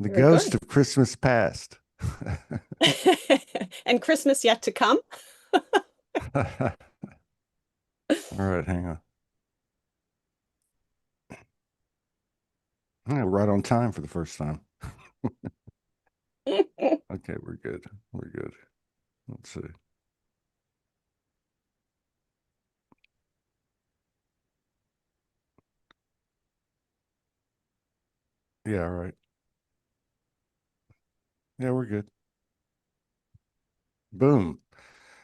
The Very ghost good. of Christmas past. And Christmas yet to come. All right, hang on. Yeah, right on time for the first time. Okay, we're good. We're good. Let's see. Yeah, all right. Yeah, we're good. Boom.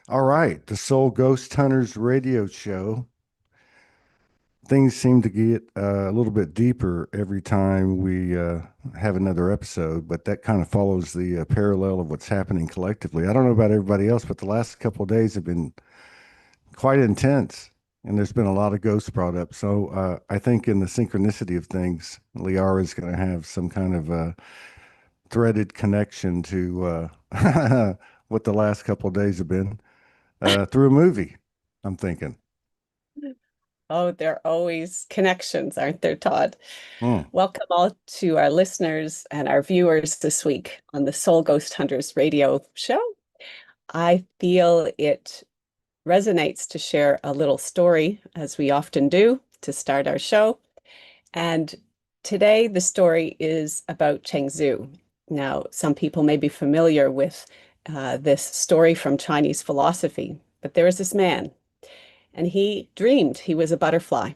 All right. The Soul Ghost Hunters radio show. Things seem to get a little bit deeper every time we have another episode, but that kind of follows the parallel of what's happening collectively. I don't know about everybody else, but the last couple of days have been quite intense, and there's been a lot of ghosts brought up. So I think in the synchronicity of things, Liara is going to have some kind of threaded connection to what the last couple of days have been through a movie. I'm thinking. Oh, there are always connections, aren't there, Todd? Hmm. Welcome all to our listeners and our viewers this week on the Soul Ghost Hunters radio show. I feel it resonates to share a little story, as we often do, to start our show. And today, the story is about Chengzu. Now, some people may be familiar with this story from Chinese philosophy, but there was this man, and he dreamed he was a butterfly.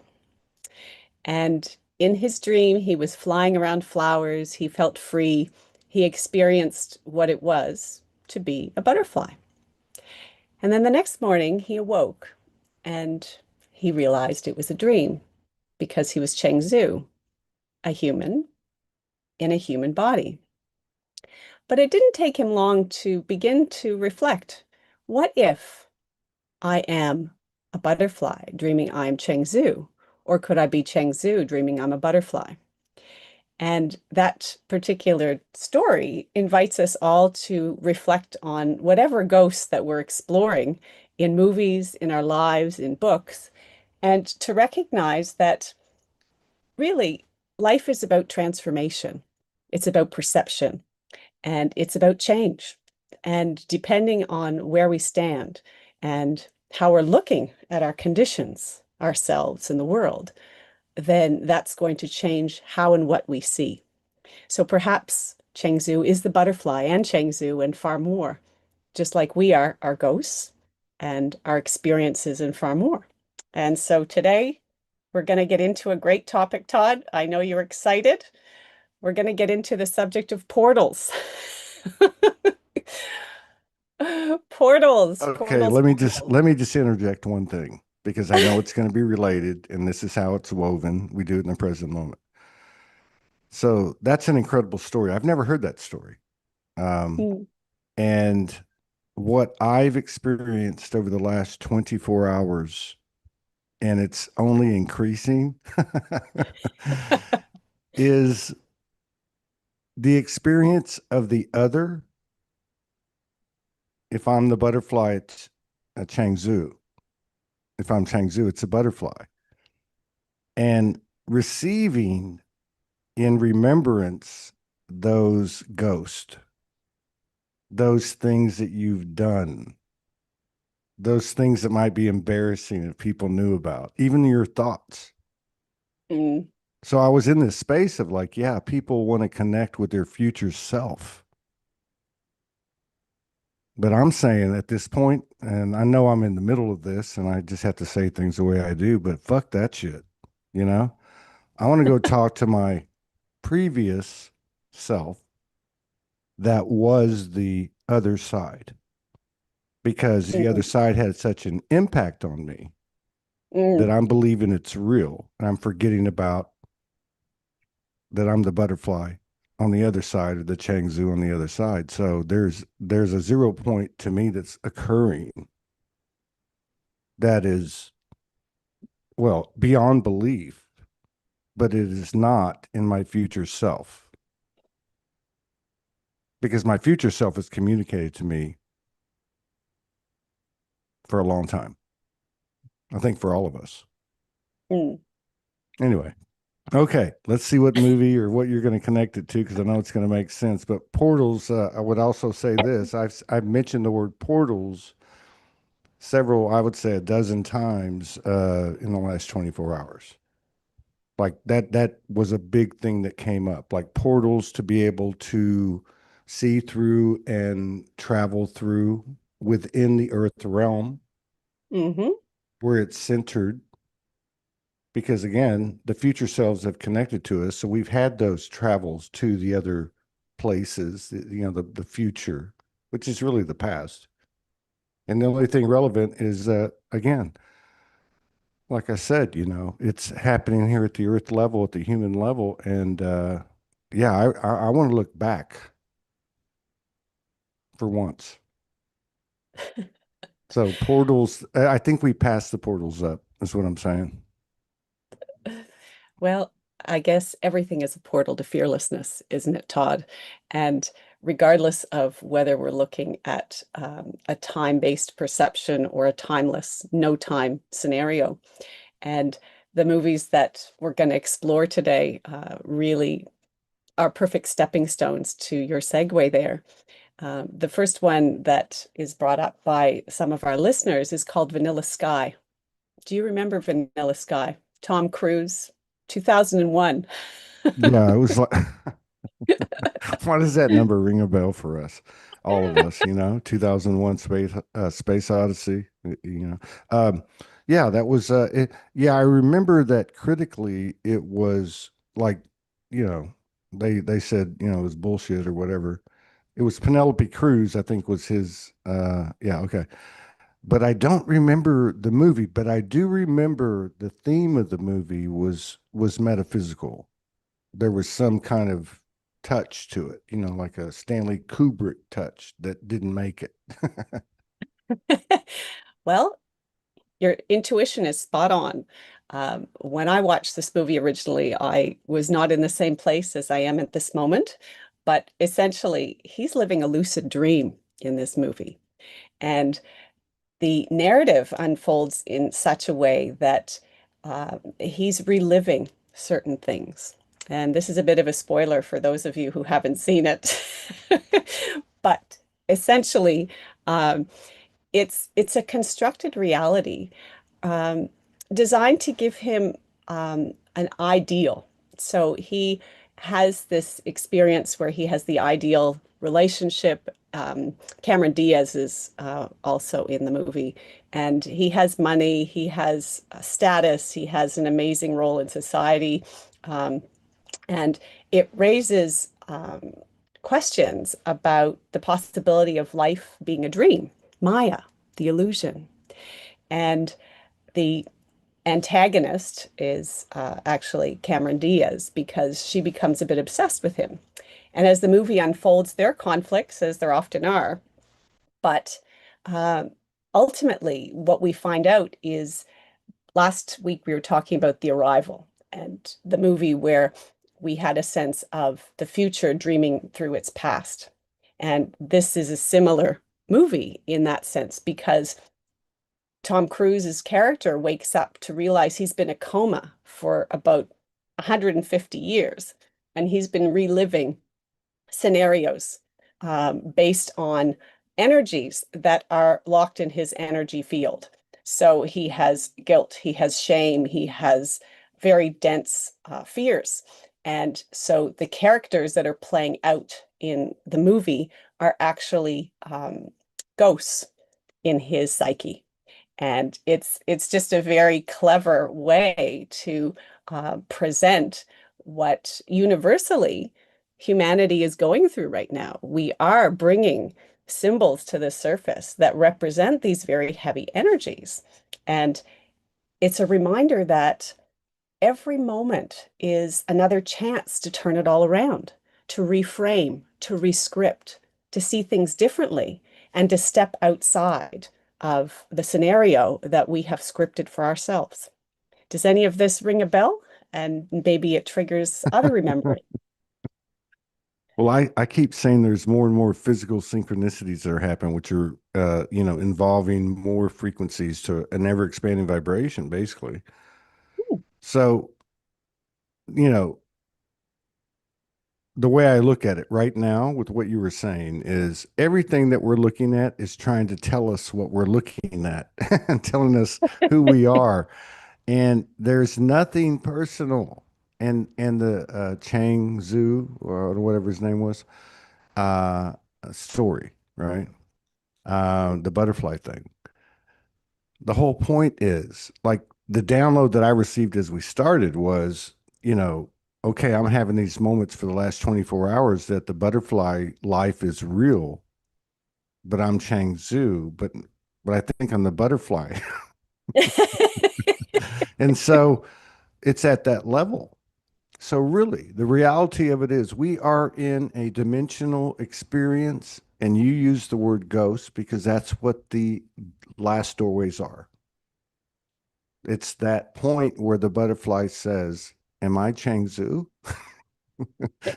And in his dream, he was flying around flowers. He felt free. He experienced what it was to be a butterfly. And then the next morning, he awoke and he realized it was a dream because he was Chengzu, a human in a human body. But it didn't take him long to begin to reflect. What if I am a butterfly dreaming I'm Chengzu? Or could I be Chengzu dreaming I'm a butterfly? And that particular story invites us all to reflect on whatever ghosts that we're exploring in movies, in our lives, in books, and to recognize that really life is about transformation. It's about perception and it's about change. And depending on where we stand and how we're looking at our conditions, ourselves, and the world, then that's going to change how and what we see. So perhaps Chengzu is the butterfly and Chengzu and far more, just like we are our ghosts and our experiences and far more. And so today we're going to get into a great topic, Todd. I know you're excited. We're going to get into the subject of portals. Portals, Okay, portals, portals. let me just interject one thing because I know it's going to be related, and this is how it's woven. We do it in the present moment. So that's an incredible story. I've never heard that story. Um, Hmm. and what I've experienced over the last 24 hours, and it's only increasing, is the experience of the other. If I'm the butterfly, it's a Changzhou. If I'm Changzhou, it's a butterfly. And receiving in remembrance those ghosts, those things that you've done, those things that might be embarrassing that people knew about, even your thoughts. Mm. So I was in this space of like, yeah, people want to connect with their future self. But I'm saying at this point, and I know I'm in the middle of this and I just have to say things the way I do, but fuck that shit. You know, I want to go talk to my previous self that was the other side because the other Mm. side had such an impact on me that Mm. I'm believing it's real and I'm forgetting about that I'm the butterfly on the other side or the Changzhou on the other side. So there's a 0 point to me that's occurring that is well beyond belief, but it is not in my future self because my future self has communicated to me for a long time. I think for all of us. Mm. Anyway, Okay, let's see what movie or what you're going to connect it to because I know it's going to make sense. But portals, I would also say this. I've mentioned the word portals several, I would say a dozen times in the last 24 hours. Like that was a big thing that came up. Like portals to be able to see through and travel through within the earth realm Hmm. where it's centered because again, the future selves have connected to us. So we've had those travels to the other places, the future, which is really the past. And the only thing relevant is, again, like I said, it's happening here at the earth level, at the human level. And yeah, I want to look back for once. So portals, I think we passed the portals up, is what I'm saying. Well, I guess everything is a portal to fearlessness, isn't it, Todd? And regardless of whether we're looking at a time-based perception or a timeless, no-time scenario. And the movies that we're going to explore today really are perfect stepping stones to your segue there. The first one that is brought up by some of our listeners is called Vanilla Sky. Do you remember Vanilla Sky? Tom Cruise, 2001. Yeah, it was like, why does that number ring a bell for us? All of us, 2001 Space Odyssey, Um, yeah, that was yeah, I remember that critically it was like, you know, they said, it was bullshit or whatever. It was Penelope Cruz, I think was his yeah, okay. But I don't remember the movie, but I do remember the theme of the movie was metaphysical. There was some kind of touch to it, like a Stanley Kubrick touch that didn't make it. Well, your intuition is spot on. When I watched this movie originally, I was not in the same place as I am at this moment, but essentially, he's living a lucid dream in this movie. And the narrative unfolds in such a way that he's reliving certain things. And this is a bit of a spoiler for those of you who haven't seen it. But essentially, um, it's a constructed reality um, designed to give him an ideal. So he has this experience where he has the ideal relationship. Cameron Diaz is also in the movie, and he has money, he has status, he has an amazing role in society, um, and it raises questions about the possibility of life being a dream, Maya, the illusion. And the antagonist is actually Cameron Diaz because she becomes a bit obsessed with him. And as the movie unfolds, there are conflicts, as there often are. But uh, ultimately, what we find out is last week we were talking about The Arrival and the movie where we had a sense of the future dreaming through its past. And this is a similar movie in that sense because Tom Cruise's character wakes up to realize he's been a coma for about 150 years and he's been reliving scenarios based on energies that are locked in his energy field. So he has guilt, he has shame, he has very dense fears. And so the characters that are playing out in the movie are actually ghosts in his psyche. And it's just a very clever way to present what universally humanity is going through right now. We are bringing symbols to the surface that represent these very heavy energies. And it's a reminder that every moment is another chance to turn it all around, to reframe, to rescript, to see things differently, and to step outside of the scenario that we have scripted for ourselves. Does any of this ring a bell? And maybe it triggers other remembering. Well, I keep saying there's more and more physical synchronicities that are happening, which are, involving more frequencies to an ever expanding vibration, basically. So you know, the way I look at it right now with what you were saying is everything that we're looking at is trying to tell us what we're looking at and telling us who we are. And there's nothing personal. And the Chang Zhu or whatever his name was, uh, story, right? The butterfly thing. The whole point is like the download that I received as we started was, you know, okay, I'm having these moments for the last 24 hours that the butterfly life is real, but I'm Chang Zhu, but I think I'm the butterfly. And so it's at that level. So really, the reality of it is we are in a dimensional experience, and you use the word ghost because that's what the last doorways are. It's that point where the butterfly says, "Am I Changzu?"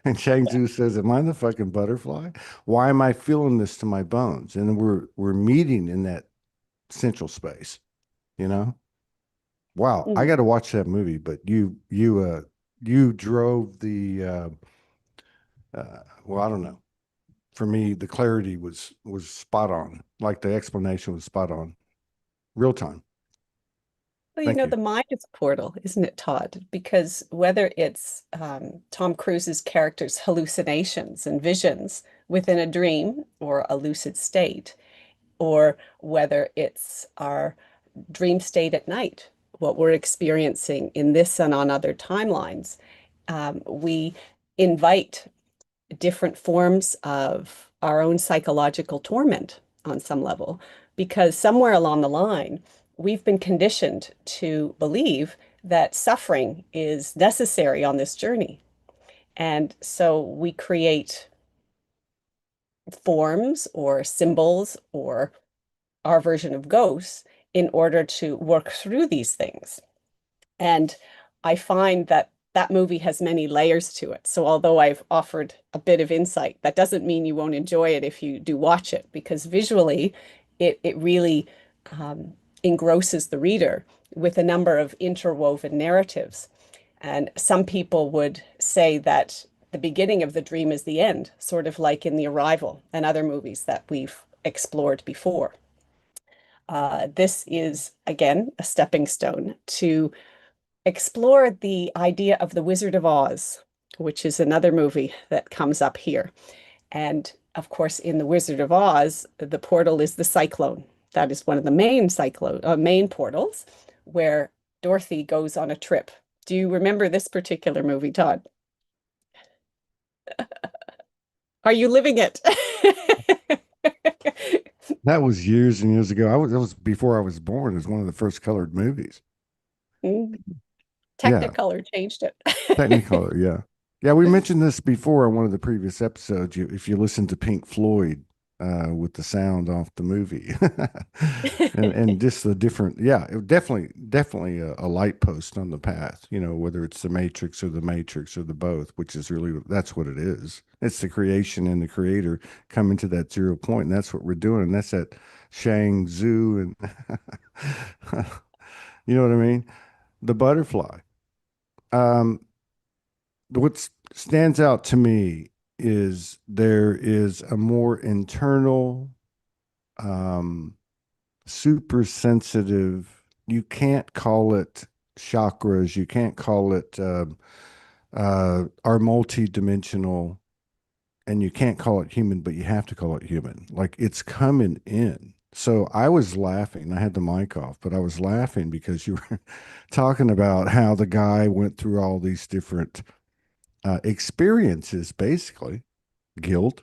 And Changzu says, "Am I the fucking butterfly? Why am I feeling this to my bones?" And we're meeting in that central space, you know? Wow, I got Mm. to watch that movie, but you drove the well, I don't know. For me, the clarity was spot on. Like the explanation was spot on. Real time. Well, Thank you. the mind is a portal, isn't it, Todd? Because whether it's Tom Cruise's character's hallucinations and visions within a dream or a lucid state, or whether it's our dream state at night, what we're experiencing in this and on other timelines, we invite different forms of our own psychological torment on some level, because somewhere along the line, we've been conditioned to believe that suffering is necessary on this journey. And so we create forms or symbols or our version of ghosts in order to work through these things. And I find that that movie has many layers to it. So although I've offered a bit of insight, that doesn't mean you won't enjoy it if you do watch it, because visually it really um, engrosses the reader with a number of interwoven narratives. And some people would say that the beginning of the dream is the end, sort of like in The Arrival and other movies that we've explored before. This is, again, a stepping stone to explore the idea of the Wizard of Oz, which is another movie that comes up here. And of course, in the Wizard of Oz, the portal is the cyclone. That is one of the main portals where Dorothy goes on a trip. Do you remember this particular movie, Todd? Are you living it? That was years and years ago. That was before I was born. It was one of the first colored movies. Yeah, Technicolor changed it. Technicolor. Yeah, yeah. We mentioned this before on one of the previous episodes. If you listen to Pink Floyd with the sound off the movie, and just the different, yeah, it definitely a light post on the path. You know, whether it's the Matrix or the both, which is really that's what it is. It's the creation and the creator coming to that zero point, and that's what we're doing. And that's that Shang Zhu, and you know what I mean. The butterfly. Um, what stands out to me is there is a more internal, um, super sensitive. You can't call it chakras. You can't call it our multi-dimensional, and you can't call it human, but you have to call it human. Like it's coming in. So I was laughing. I had the mic off, but I was laughing because you were talking about how the guy went through all these different experiences, basically guilt,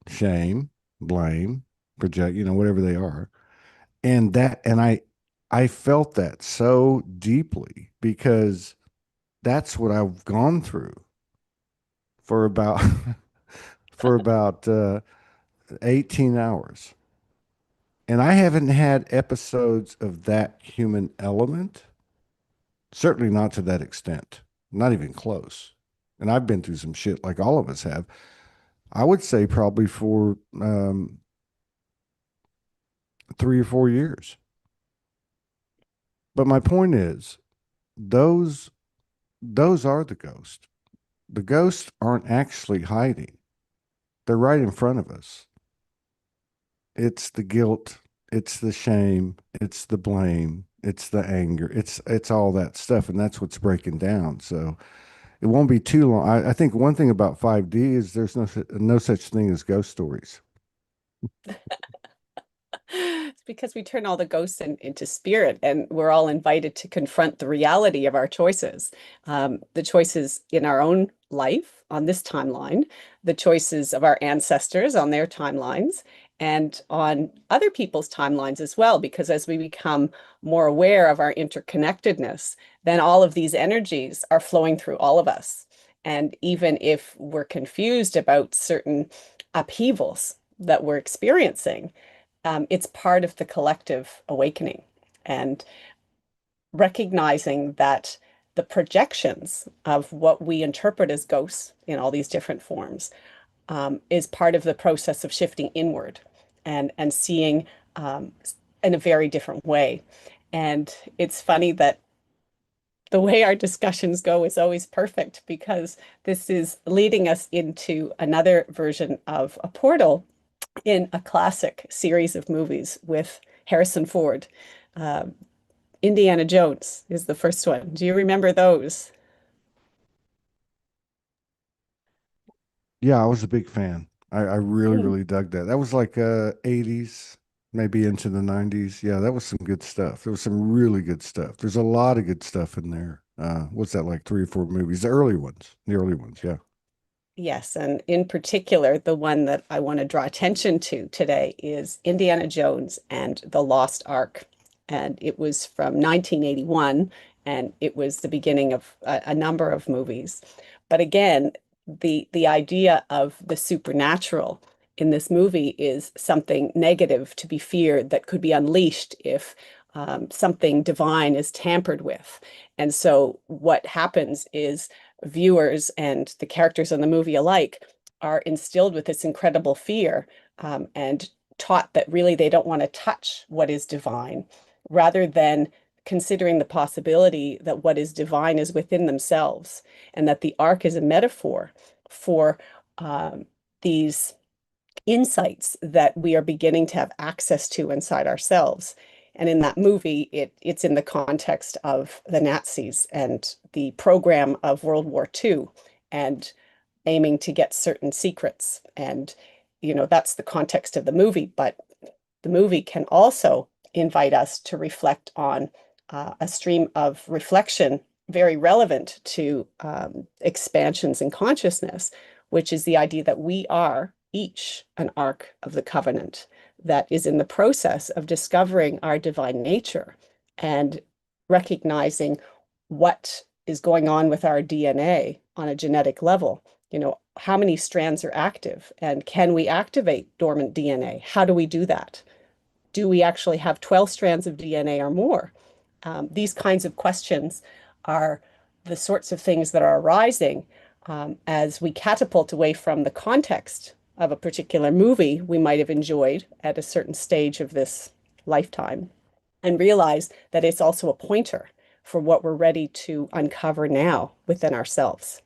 shame, blame, project, whatever they are. And I felt that so deeply because that's what I've gone through for about, for about 18 hours. And I haven't had episodes of that human element, certainly not to that extent, not even close. And I've been through some shit like all of us have. I would say probably for 3 or 4 years. But my point is, those those are the ghosts. The ghosts aren't actually hiding. They're right in front of us. It's the guilt, it's the shame, it's the blame, it's the anger, it's all that stuff, and that's what's breaking down. So it won't be too long. I think one thing about 5D is there's no such thing as ghost stories. It's because we turn all the ghosts into spirit, and we're all invited to confront the reality of our choices, the choices in our own life on this timeline, the choices of our ancestors on their timelines, and on other people's timelines as well. Because as we become more aware of our interconnectedness, then all of these energies are flowing through all of us. And even if we're confused about certain upheavals that we're experiencing, it's part of the collective awakening and recognizing that the projections of what we interpret as ghosts in all these different forms is part of the process of shifting inward and seeing in a very different way. And it's funny that the way our discussions go is always perfect because this is leading us into another version of a portal in a classic series of movies with Harrison Ford. Uh, Indiana Jones is the first one. Do you remember those? Yeah, I was a big fan. I really, Mm. really dug that. That was like 80s, maybe into the 90s. Yeah, that was some good stuff. There was some really good stuff. There's a lot of good stuff in there. What's that, like three or four movies? The early ones, yeah. Yes, and in particular, the one that I want to draw attention to today is Indiana Jones and the Lost Ark. And it was from 1981, and it was the beginning of a number of movies. But again, the idea of the supernatural in this movie is something negative to be feared that could be unleashed if something divine is tampered with. And so what happens is viewers and the characters in the movie alike are instilled with this incredible fear, and taught that really they don't want to touch what is divine, rather than considering the possibility that what is divine is within themselves, and that the ark is a metaphor for these insights that we are beginning to have access to inside ourselves. And in that movie, it's in the context of the Nazis and the program of World War II and aiming to get certain secrets. And, that's the context of the movie. But the movie can also invite us to reflect on a stream of reflection very relevant to expansions in consciousness, which is the idea that we are each an ark of the covenant that is in the process of discovering our divine nature and recognizing what is going on with our DNA on a genetic level. How many strands are active, and can we activate dormant DNA? How do we do that? Do we actually have 12 strands of DNA or more? These kinds of questions are the sorts of things that are arising as we catapult away from the context of a particular movie we might have enjoyed at a certain stage of this lifetime, and realize that it's also a pointer for what we're ready to uncover now within ourselves.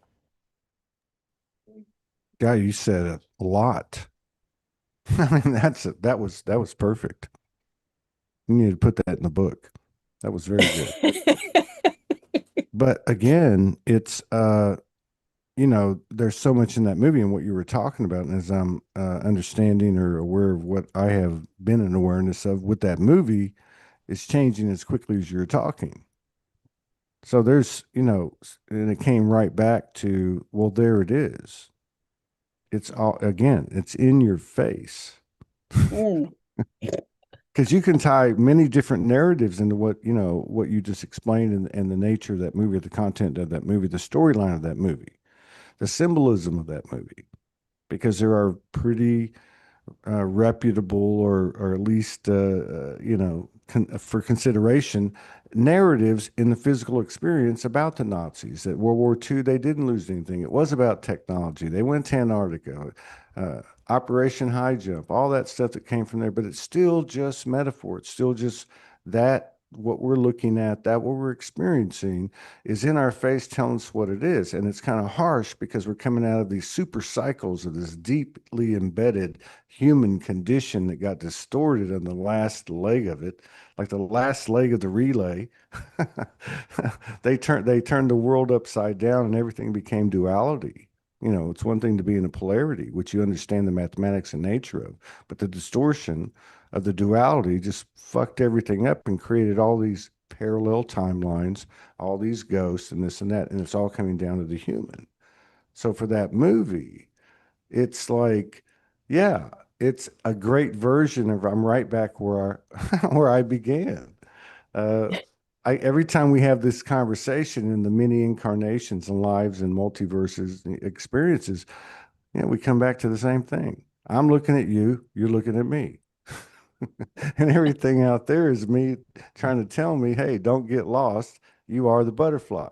Yeah, you said a lot. I mean, that was perfect. You need to put that in the book. That was very good. But again, it's there's so much in that movie and what you were talking about, and as I'm understanding or aware of what I have been in awareness of with that movie, it's changing as quickly as you're talking. So there's, and it came right back to, well, there it is. It's all again, it's in your face. Mm. Because you can tie many different narratives into what you just explained, and the nature of that movie, the content of that movie, the storyline of that movie, the symbolism of that movie, because there are pretty reputable, or at least for consideration, narratives in the physical experience about the Nazis. At World War II, they didn't lose anything. It was about technology. They went to Antarctica, Operation High Jump, all that stuff that came from there. But it's still just metaphor. It's still just that. what we're looking at, that what we're experiencing is in our face telling us what it is. And it's kind of harsh because we're coming out of these super cycles of this deeply embedded human condition that got distorted on the last leg of it, like the last leg of the relay. They turned the world upside down and everything became duality. It's one thing to be in a polarity, which you understand the mathematics and nature of, but the distortion of the duality just fucked everything up and created all these parallel timelines, all these ghosts and this and that, and it's all coming down to the human. So for that movie, it's like, yeah, it's a great version of I'm right back where where I began. Uh, every time we have this conversation in the many incarnations and lives and multiverses and experiences, we come back to the same thing. I'm looking at you, you're looking at me. And everything out there is me trying to tell me, hey, don't get lost. You are the butterfly.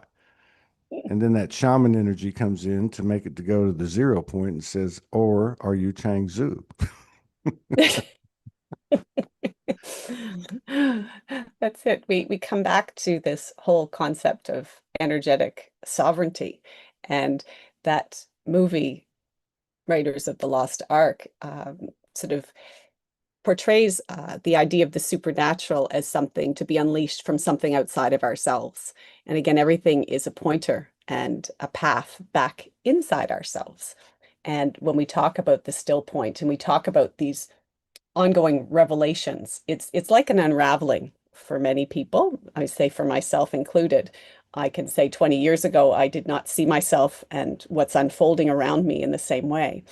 And then that shaman energy comes in to make it to go to the 0 point and says, or are you Chang Zhu? That's it. We come back to this whole concept of energetic sovereignty, and that movie, Raiders of the Lost Ark, sort of portrays the idea of the supernatural as something to be unleashed from something outside of ourselves. And again, everything is a pointer and a path back inside ourselves. And when we talk about the still point and we talk about these ongoing revelations. It's like an unraveling for many people. I say for myself included. I can say 20 years ago, I did not see myself and what's unfolding around me in the same way.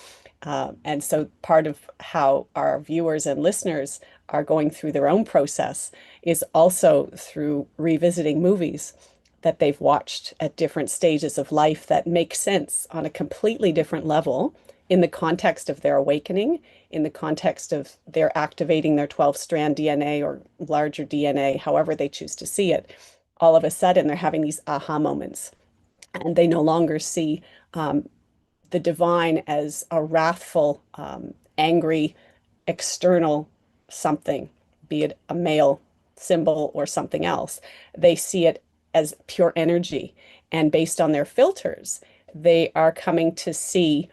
And so part of how our viewers and listeners are going through their own process is also through revisiting movies that they've watched at different stages of life that make sense on a completely different level in the context of their awakening, in the context of their activating their 12-strand DNA or larger DNA, however they choose to see it. All of a sudden, they're having these aha moments, and they no longer see the divine as a wrathful, angry, external something, be it a male symbol or something else. They see it as pure energy. And based on their filters, they are coming to see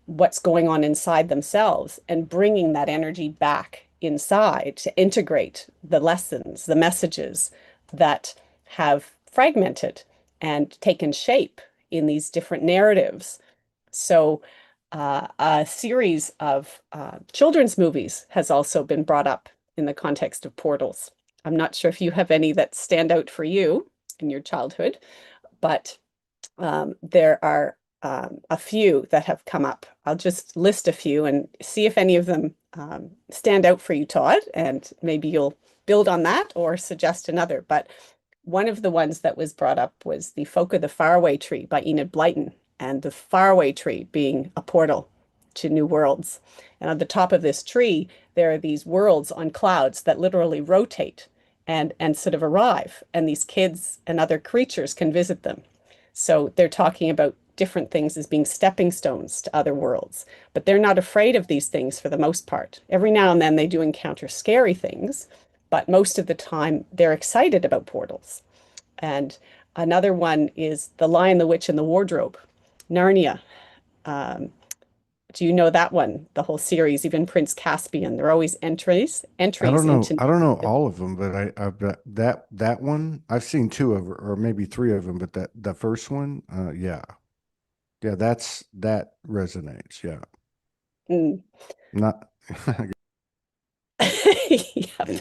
what's going on inside themselves and bringing that energy back inside to integrate the lessons, the messages that have fragmented and taken shape in these different narratives. So, a series of children's movies has also been brought up in the context of portals. I'm not sure if you have any that stand out for you in your childhood, but there are a few that have come up. I'll just list a few and see if any of them stand out for you, Todd, and maybe you'll build on that or suggest another. But one of the ones that was brought up was the Folk of the Faraway Tree by Enid Blyton, and the faraway tree being a portal to new worlds. And on the top of this tree, there are these worlds on clouds that literally rotate and sort of arrive, and these kids and other creatures can visit them. So they're talking about different things as being stepping stones to other worlds, but they're not afraid of these things for the most part. Every now and then they do encounter scary things, but most of the time they're excited about portals. And another one is The Lion, the Witch, and the Wardrobe, Narnia. Um, do you know that one? The whole series, even Prince Caspian. There are always I entries don't know. into. I don't know all of them, but I bet that one I've seen two of, or maybe three of them. But that the first one, yeah, yeah, that resonates. Yeah, Mm. not Yep.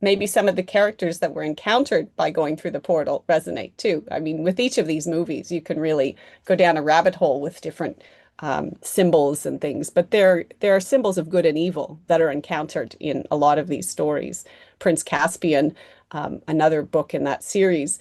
Maybe some of the characters that were encountered by going through the portal resonate too. I mean, with each of these movies, you can really go down a rabbit hole with different symbols and things. But there are symbols of good and evil that are encountered in a lot of these stories. Prince Caspian, another book in that series,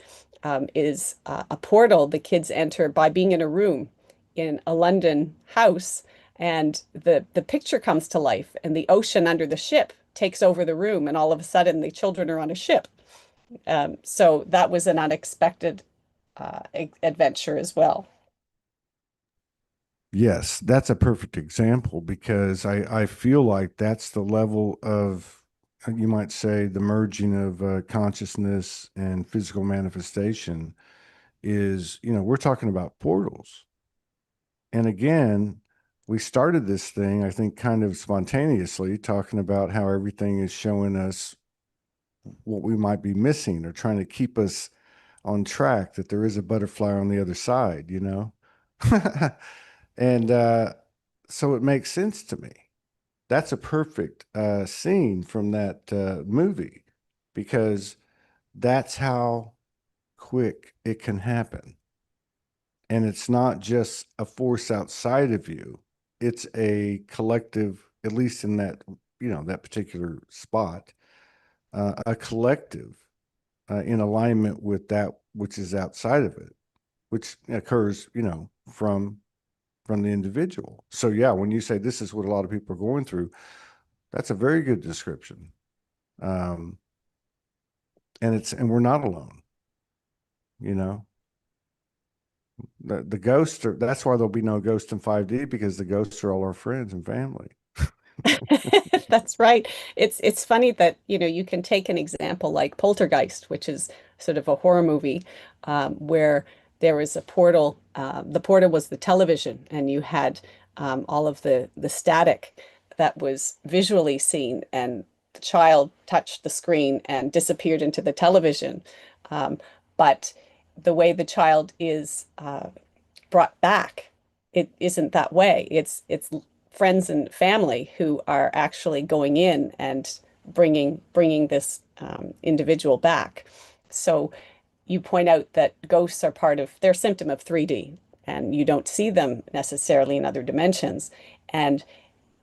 is a portal the kids enter by being in a room in a London house, and the picture comes to life, and the ocean under the ship takes over the room, and all of a sudden the children are on a ship. So that was an unexpected adventure as well. yes, that's a perfect example because I feel like that's the level of you might say, the merging of consciousness and physical manifestation is, we're talking about portals. And again, we started this thing, I think, kind of spontaneously, talking about how everything is showing us what we might be missing or trying to keep us on track, that there is a butterfly on the other side, And so it makes sense to me. That's a perfect scene from that movie because that's how quick it can happen. And it's not just a force outside of you, it's a collective, at least in that, that particular spot, a collective in alignment with that which is outside of it, which occurs, from the individual. So yeah, when you say this is what a lot of people are going through, that's a very good description. Um, and we're not alone, you know. The ghosts are, that's why there'll be no ghost in 5D, because the ghosts are all our friends and family. That's right. It's funny that, you can take an example like Poltergeist, which is sort of a horror movie, where there was a portal. The portal was the television, and you had all of the static that was visually seen, and the child touched the screen and disappeared into the television. Um, but the way the child is brought back, it isn't that way. It's friends and family who are actually going in and bringing this individual back. So you point out that ghosts are part of their symptom of 3D, and you don't see them necessarily in other dimensions. And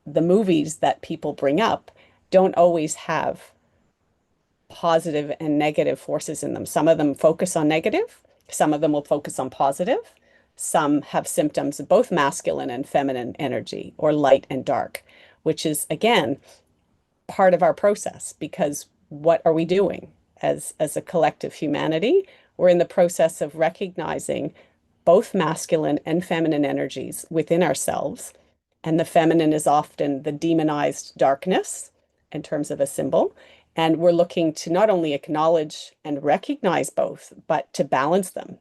the movies that people bring up don't always have positive and negative forces in them. Some of them focus on negative, some of them will focus on positive. Some have symptoms of both masculine and feminine energy, or light and dark, which is again part of our process, because what are we doing as a collective humanity? We're in the process of recognizing both masculine and feminine energies within ourselves. And the feminine is often the demonized darkness in terms of a symbol. And we're looking to not only acknowledge and recognize both, but to balance them.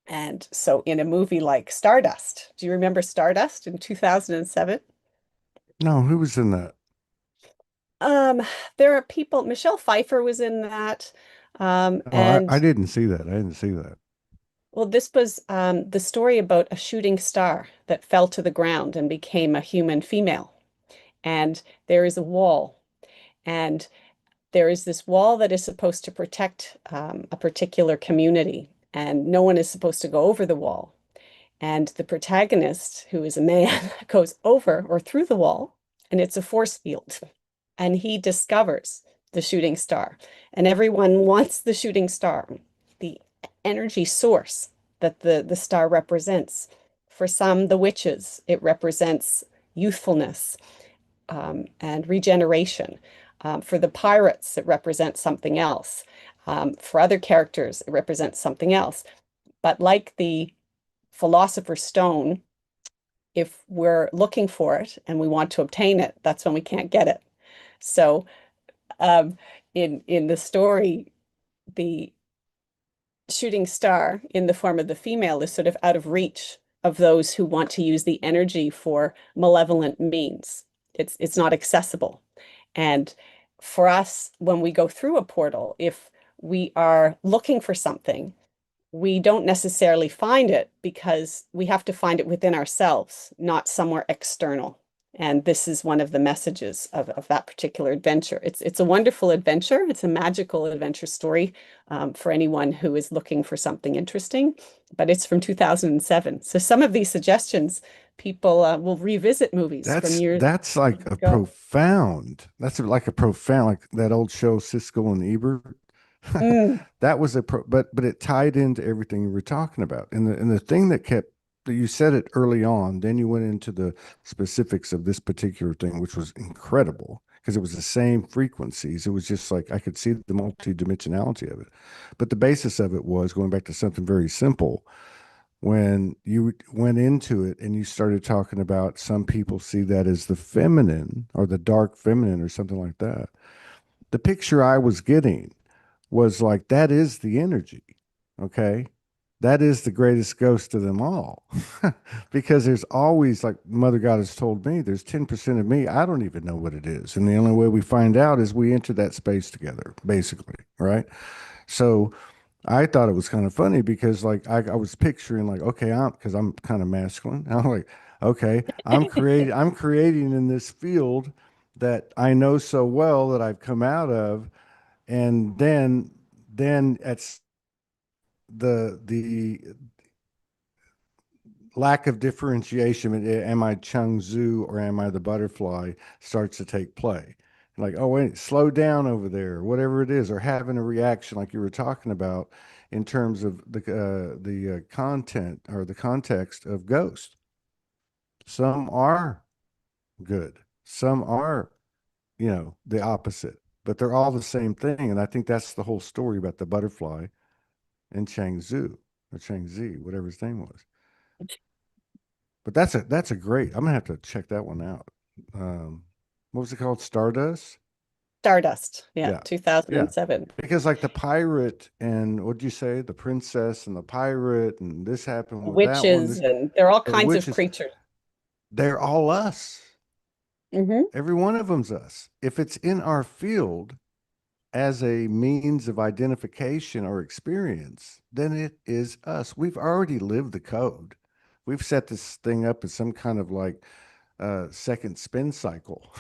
And so in a movie like Stardust, do you remember Stardust in 2007? No, who was in that? Um, there are people, Michelle Pfeiffer was in that. Oh, I And didn't see that. I didn't see that. well, this was the story about a shooting star that fell to the ground and became a human female. And there is a wall, and there is this wall that is supposed to protect a particular community, and no one is supposed to go over the wall. And the protagonist, who is a man, goes over or through the wall, and it's a force field. And he discovers the shooting star. And everyone wants the shooting star, the energy source that the star represents. For some, the witches, it represents youthfulness and regeneration. For the pirates, it represents something else. For other characters, it represents something else. But like the Philosopher's Stone, if we're looking for it and we want to obtain it, that's when we can't get it. So um, in the story, the shooting star in the form of the female is sort of out of reach of those who want to use the energy for malevolent means. It's not accessible. And for us, when we go through a portal, if we are looking for something, we don't necessarily find it because we have to find it within ourselves, not somewhere external. And this is one of the messages of that particular adventure. It's a wonderful adventure. It's a magical adventure story for anyone who is looking for something interesting, but it's from 2007. So some of these suggestions, people will revisit movies from That's like years a ago. profound. That's like a profound, like that old show Siskel and Ebert. Mm, That was but it tied into everything you were talking about. And the thing that you said it early on, then you went into the specifics of this particular thing, which was incredible because it was the same frequencies. It was just like I could see the multidimensionality of it. But the basis of it was going back to something very simple. When you went into it and you started talking about, some people see that as the feminine or the dark feminine or something like that. the picture I was getting was like that is the energy. Okay. That is the greatest ghost of them all. Because there's always, like Mother God has told me, there's 10% of me. I don't even know what it is. And the only way we find out is we enter that space together, basically. Right. So I thought it was kind of funny because like I was picturing like, okay, because I'm kind of masculine. I'm like, okay, I'm creating in this field that I know so well that I've come out of, and then the lack of differentiation, am I Chung Tzu or am I the butterfly, starts to take play. Like, oh, wait, slow down over there, whatever it is, or having a reaction like you were talking about in terms of the content or the context of Ghost. Some are good, some are, the opposite, but they're all the same thing. And I think that's the whole story about the butterfly and Chang Tzu or Chang Zi, whatever his name was. But that's a great. I'm gonna have to check that one out. Um, what was it called? Stardust? Stardust, yeah, Yeah, yeah. 2007. Because like the pirate and what'd you say? The princess and the pirate and this happened with that one. Witches, and there are all The kinds of witches, creatures. they're all us. Hmm. Every one of them's us. If it's in our field as a means of identification or experience, then it is us. We've already lived the code. We've set this thing up as some kind of like second spin cycle.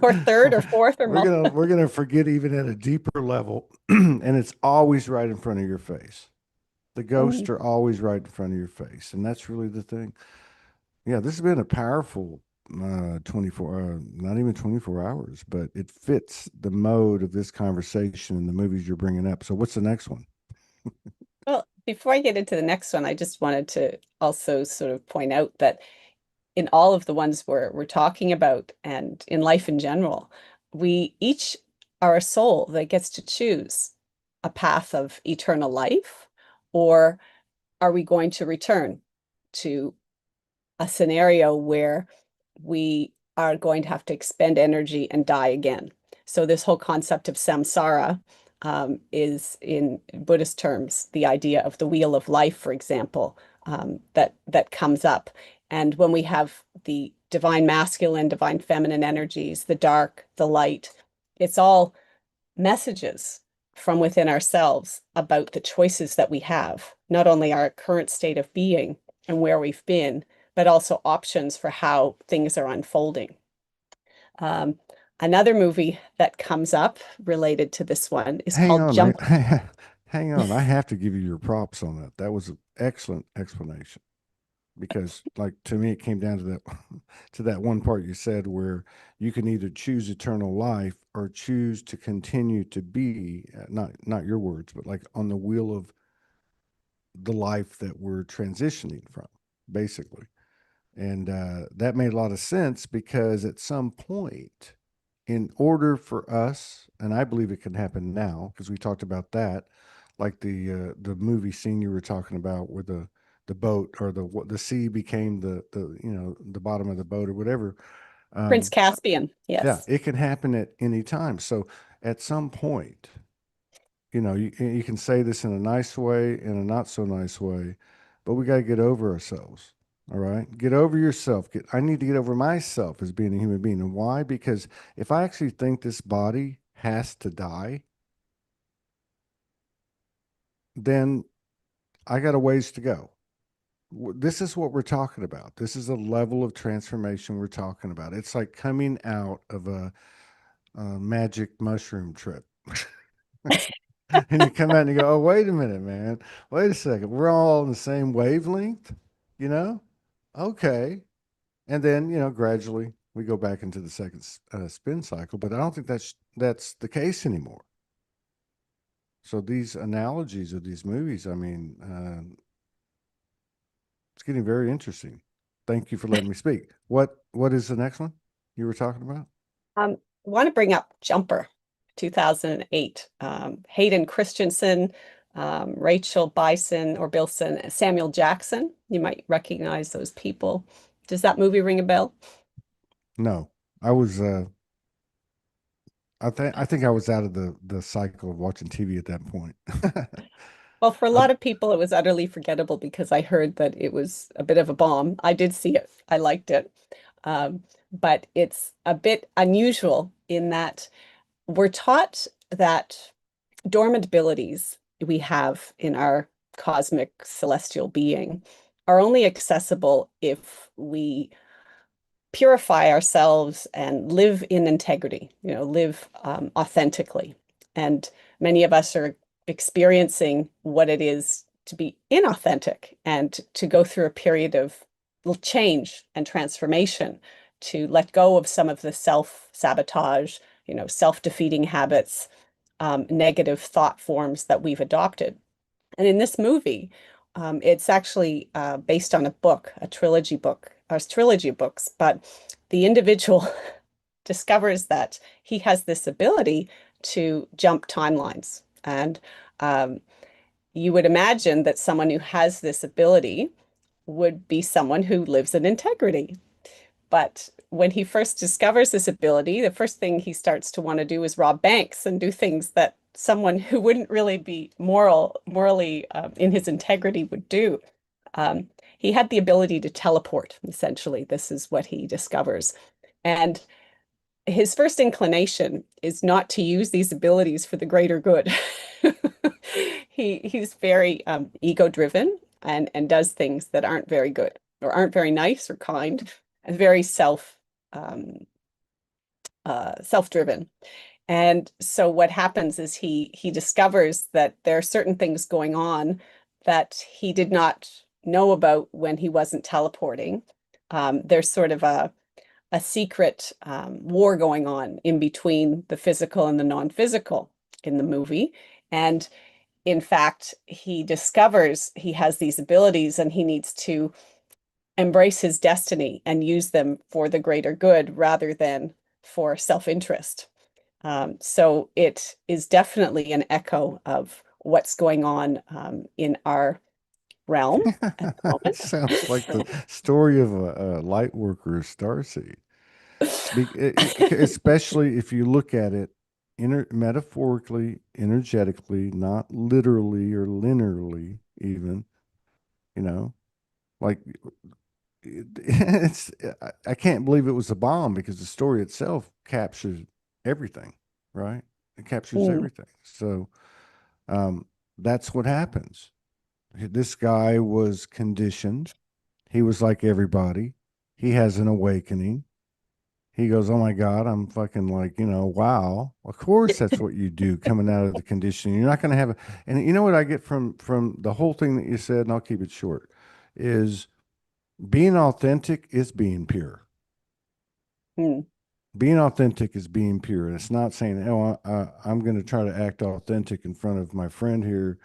Or third or fourth or we're gonna multiple. we're gonna forget even at a deeper level, and it's always right in front of your face. The ghosts Mhm. are always right in front of your face, and that's really the thing. Yeah, this has been a powerful 24, not even 24 hours, but it fits the mode of this conversation and the movies you're bringing up. So, what's the next one? Well, before I get into the next one, I just wanted to also sort of point out that in all of the ones we're talking about and in life in general, we each are a soul that gets to choose a path of eternal life, or are we going to return to a scenario where we are going to have to expend energy and die again. So this whole concept of samsara is, in Buddhist terms, the idea of the wheel of life, for example, that comes up. And when we have the divine masculine, divine feminine energies, the dark, the light, it's all messages from within ourselves about the choices that we have, not only our current state of being and where we've been, but also options for how things are unfolding. Um, Another movie that comes up related to this one is Hang called on, Jump. hang on. I have to give you your props on that. That was an excellent explanation. Because like to me it came down to that to that one part you said where you can either choose eternal life or choose to continue to be not your words but like on the wheel of the life that we're transitioning from, basically. And that made a lot of sense because at some point, in order for us, and I believe it can happen now because we talked about that, like the movie scene you were talking about, where the boat or the sea became the the bottom of the boat or whatever. Prince Um, Caspian, yeah, yes. it can happen at any time. So at some point, you can say this in a nice way, in a not so nice way, but we got to get over ourselves. All right. Get over yourself. I need to get over myself as being a human being. And why? Because if I actually think this body has to die, then I got a ways to go. This is what we're talking about. This is a level of transformation we're talking about. It's like coming out of a magic mushroom trip. And you come out and you go, oh, wait a minute, man. Wait a second. We're all on the same wavelength, you know? Okay. And then, gradually we go back into the second spin cycle, but I don't think that's the case anymore. So these analogies of these movies, I mean, it's getting very interesting. Thank you for letting me speak. What is the next one you were talking about? I want to bring up Jumper, 2008. Hayden Christensen, Rachel Bison or Bilson, Samuel Jackson. You might recognize those people. Does that movie ring a bell? No, I was I think I was out of the cycle of watching TV at that point. Well, for a I, lot of people, it was utterly forgettable because I heard that it was a bit of a bomb. I did see it. I liked it. But it's a bit unusual in that we're taught that dormant abilities we have in our cosmic celestial being are only accessible if we purify ourselves and live in integrity, live authentically. And many of us are experiencing what it is to be inauthentic and to go through a period of change and transformation, to let go of some of the self-sabotage, self-defeating habits, negative thought forms that we've adopted. And in this movie, it's actually based on a book, a trilogy book, a trilogy of books, but the individual discovers that he has this ability to jump timelines. And you would imagine that someone who has this ability would be someone who lives in integrity. But when he first discovers this ability, the first thing he starts to want to do is rob banks and do things that someone who wouldn't really be morally in his integrity would do. Um, he had the ability to teleport, essentially. This is what he discovers. And his first inclination is not to use these abilities for the greater good. He's very ego driven and does things that aren't very good or aren't very nice or kind, and very um, self-driven. And so what happens is he discovers that there are certain things going on that he did not know about when he wasn't teleporting. There's sort of a secret war going on in between the physical and the non-physical in the movie. And in fact, he discovers he has these abilities and he needs to embrace his destiny and use them for the greater good rather than for self-interest. So it is definitely an echo of what's going on in our realm at the it moment. sounds like the story of a light worker starseed. Especially if you look at it metaphorically, energetically, not literally or linearly, even, you know, like it's, I can't believe it was a bomb because the story itself captures everything, right? It captures Mm, everything. So, um, that's what happens. This guy was conditioned. He was like everybody. He has an awakening. He goes, "Oh my God, I'm fucking like, wow. Of course that's what you do coming out of the conditioning. You're not going to have a." And you know what I get from the whole thing that you said, and I'll keep it short, is being authentic is being pure. mm, Being authentic is being pure. And it's not saying, "Oh, I'm going to try to act authentic in front of my friend here."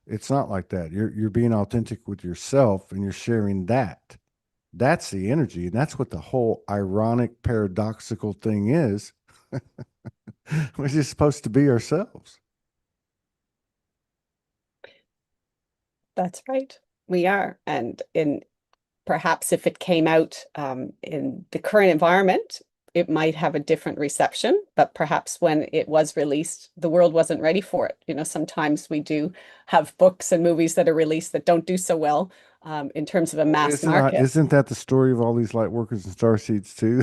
It's not like that. You're being authentic with yourself and you're sharing that. That's the energy. And that's what the whole ironic, paradoxical thing is. We're just supposed to be ourselves. that's right. We are. And in perhaps if it came out in the current environment, it might have a different reception, but perhaps when it was released, the world wasn't ready for it. Sometimes we do have books and movies that are released that don't do so well in terms of a Well, mass market. isn't that the story of all these light workers and star seeds too?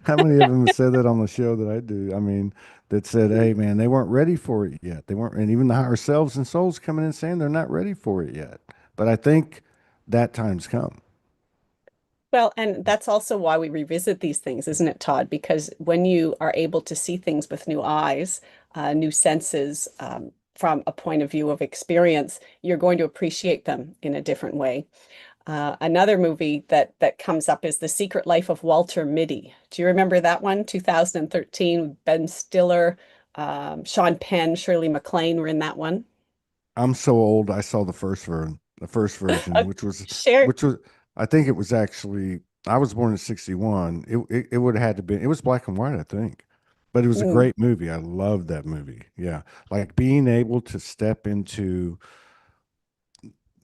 How many of them have said that on the show that I do? I mean, that said, "Hey, man, they weren't ready for it yet. They weren't," and even the higher selves and souls coming in saying they're not ready for it yet. But I think that time's come. Well, and that's also why we revisit these things, isn't it, Todd? Because when you are able to see things with new eyes, new senses, from a point of view of experience, you're going to appreciate them in a different way. Another movie that comes up is The Secret Life of Walter Mitty. Do you remember that one? 2013, Ben Stiller, Sean Penn, Shirley MacLaine were in that one. I'm so old. I saw the first version, Uh, share. which was, I think it was actually, I was born in '61. It would have had to be, it was black and white, I think, but it was a Mm, great movie. I loved that movie. Yeah. Like being able to step into,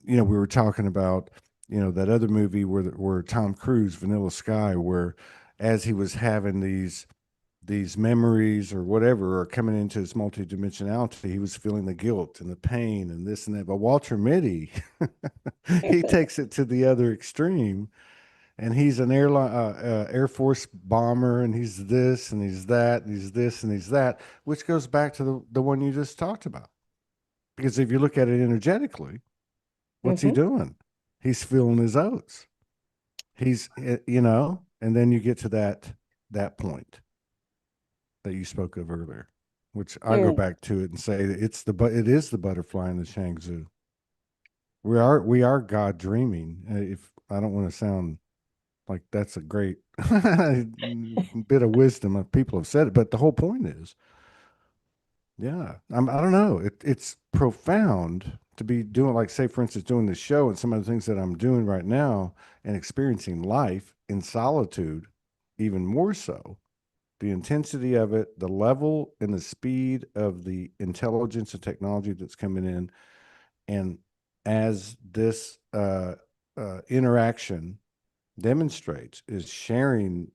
we were talking about, that other movie where Tom Cruise, Vanilla Sky, where as he was having these memories or whatever are coming into his multidimensionality, he was feeling the guilt and the pain and this and that. But Walter Mitty, he takes it to the other extreme, and he's an Air Force bomber, and he's this and he's that and he's this and he's that, which goes back to the one you just talked about. Because if you look at it energetically, what's he Hmm. doing? He's feeling his oats. And then you get to that point that you spoke of earlier, which I go Mm. back to it and say it is the butterfly in the Shangzu. We are God dreaming. If I don't want to sound like that's a great bit of wisdom, of people have said it, but the whole point is, yeah, I don't know. It's profound to be doing, like, say, for instance, doing the show and some of the things that I'm doing right now and experiencing life in solitude, even more so. The intensity of it, the level and the speed of the intelligence and technology that's coming in. And as this interaction demonstrates, is sharing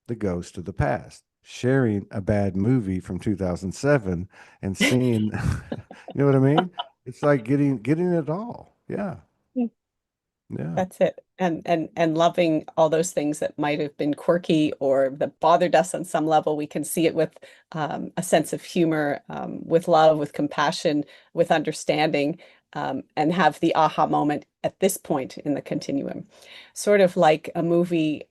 the ghost of the past, sharing a bad movie from 2007 and seeing, you know what I mean? It's like getting it all. Yeah. Yeah. That's it. And loving all those things that might have been quirky or that bothered us on some level. We can see it with a sense of humor, with love, with compassion, with understanding, and have the aha moment at this point in the continuum. Sort of like a movie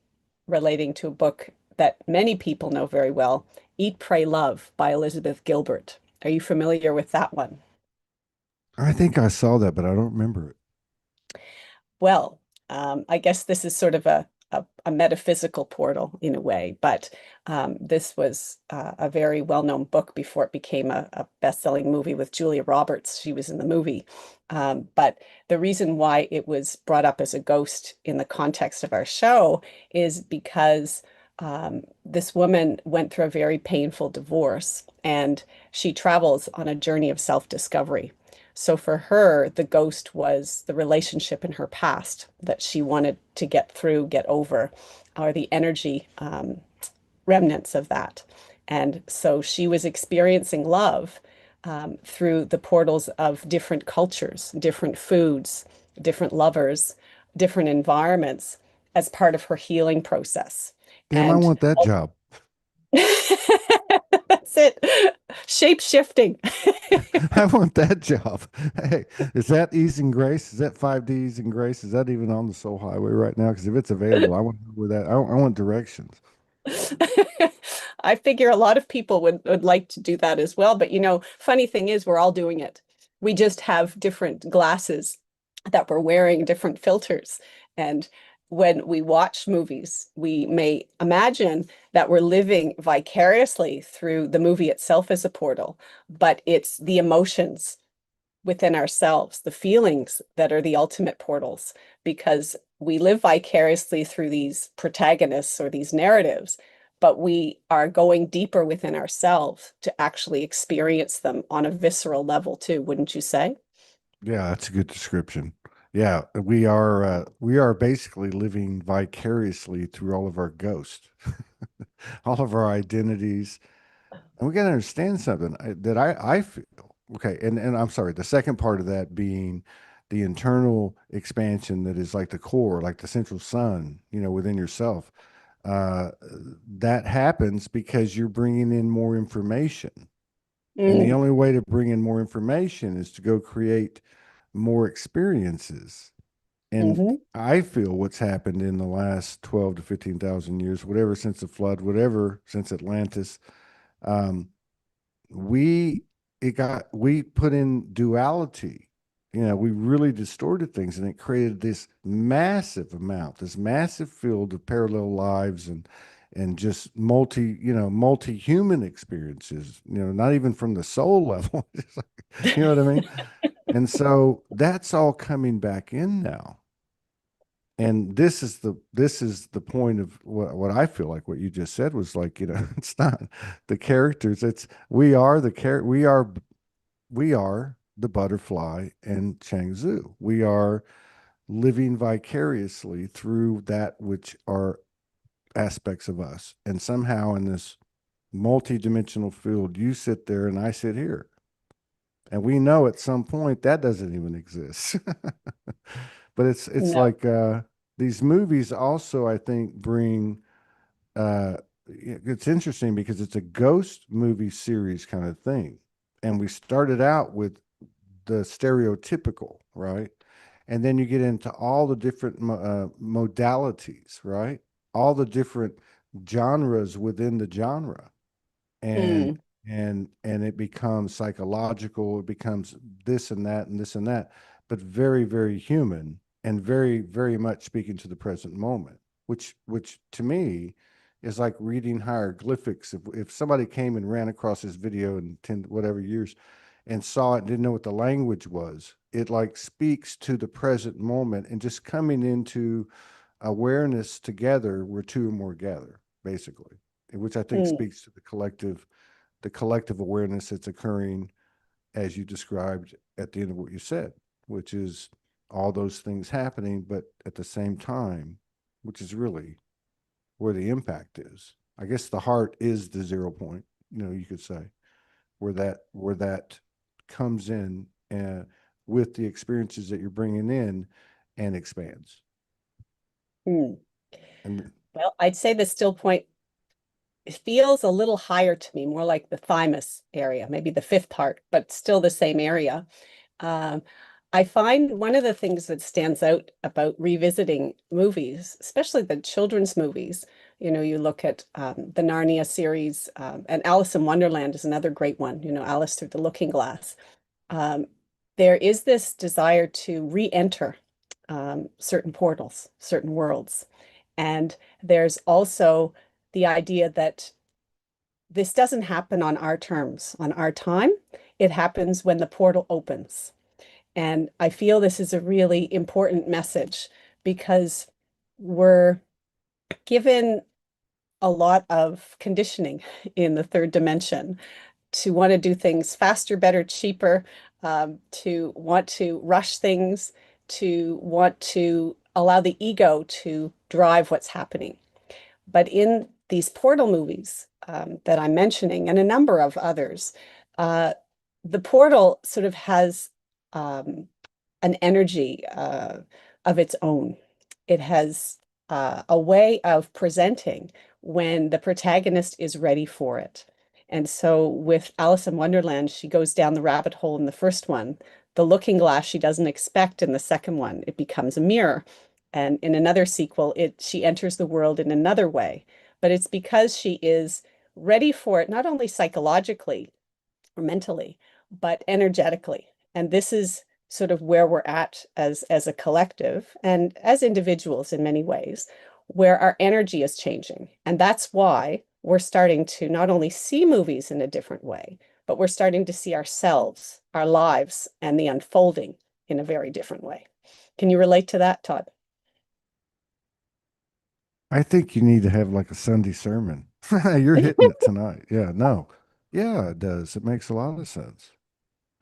relating to a book that many people know very well, Eat, Pray, Love by Elizabeth Gilbert. Are you familiar with that one? I think I saw that, but I don't remember it. Well, I guess this is sort of a metaphysical portal in a way, but this was a very well-known book before it became a best-selling movie with Julia Roberts. She was in the movie. But the reason why it was brought up as a ghost in the context of our show is because this woman went through a very painful divorce and she travels on a journey of self-discovery. So for her, the ghost was the relationship in her past that she wanted to get through, get over, or the energy remnants of that. And so she was experiencing love through the portals of different cultures, different foods, different lovers, different environments as part of her healing process. Damn, I And want that job. that's it, shape shifting. I want that job. Hey, is that Ease and Grace? Is that 5D Ease and Grace? Is that even on the Soul Highway right now? Because if it's available, I want to know where that. I want directions. I figure a lot of people would like to do that as well. But funny thing is, we're all doing it. We just have different glasses that we're wearing, different filters. And when we watch movies, we may imagine that we're living vicariously through the movie itself as a portal, but it's the emotions within ourselves, the feelings that are the ultimate portals, because we live vicariously through these protagonists or these narratives, but we are going deeper within ourselves to actually experience them on a visceral level too, wouldn't you say? Yeah, that's a good description. Yeah, we are basically living vicariously through all of our ghosts, all of our identities. And we got to understand something that I feel. Okay, and I'm sorry, the second part of that being the internal expansion that is like the core, like the central sun, within yourself. Uh, that happens because you're bringing in more information. And the Mm, only way to bring in more information is to go create more experiences. And hmm. I feel what's happened in the last 12 to 15,000 years, whatever, since the flood, whatever, since Atlantis, um, we we put in duality. We really distorted things, and it created this massive field of parallel lives and just multi-human experiences, not even from the soul level. It's like, you know what I mean? And so that's all coming back in now. And this is the point of what I feel like what you just said was like, it's not the characters, it's we are the butterfly and Changzhu. We are living vicariously through that which are aspects of us. And somehow in this multi-dimensional field. You sit there and I sit here. And we know at some point that doesn't even exist. But it's No. like these movies also, I think, bring it's interesting because it's a ghost movie series kind of thing. And we started out with the stereotypical, right? And then you get into all the different modalities, right? All the different genres within the genre, and Mm, and it becomes psychological, it becomes this and that and this and that, but very, very human and very, very much speaking to the present moment, which to me is like reading hieroglyphics. If somebody came and ran across this video in 10 whatever years and saw it and didn't know what the language was, it like speaks to the present moment and just coming into awareness together where two or more gather, basically, which I think mm, speaks to the collective awareness that's occurring as you described at the end of what you said, which is all those things happening, but at the same time, which is really where the impact is. I guess the heart is the 0 point, you could say, where that comes in with the experiences that you're bringing in and expands. mm. And Well, I'd say the still point feels a little higher to me, more like the thymus area, maybe the fifth part, but still the same area. Um, I find one of the things that stands out about revisiting movies, especially the children's movies, you look at the Narnia series, and Alice in Wonderland is another great one, Alice Through the Looking Glass. Um, there is this desire to re-enter certain portals, certain worlds. And there's also the idea that this doesn't happen on our terms, on our time. It happens when the portal opens. And I feel this is a really important message because we're given a lot of conditioning in the third dimension to want to do things faster, better, cheaper, to want to rush things, to want to allow the ego to drive what's happening. But in these portal movies that I'm mentioning, and a number of others, uh, the portal sort of has an energy of its own. It has a way of presenting when the protagonist is ready for it. And so with Alice in Wonderland, she goes down the rabbit hole in the first one. The looking glass she doesn't expect in the second one. It becomes a mirror. And in another sequel, she enters the world in another way. But it's because she is ready for it, not only psychologically or mentally, but energetically. And this is sort of where we're at as a collective and as individuals in many ways, where our energy is changing. And that's why we're starting to not only see movies in a different way, but we're starting to see ourselves, our lives, and the unfolding in a very different way. Can you relate to that, Todd? I think you need to have like a Sunday sermon. You're hitting it tonight. Yeah, no. Yeah, it does. It makes a lot of sense.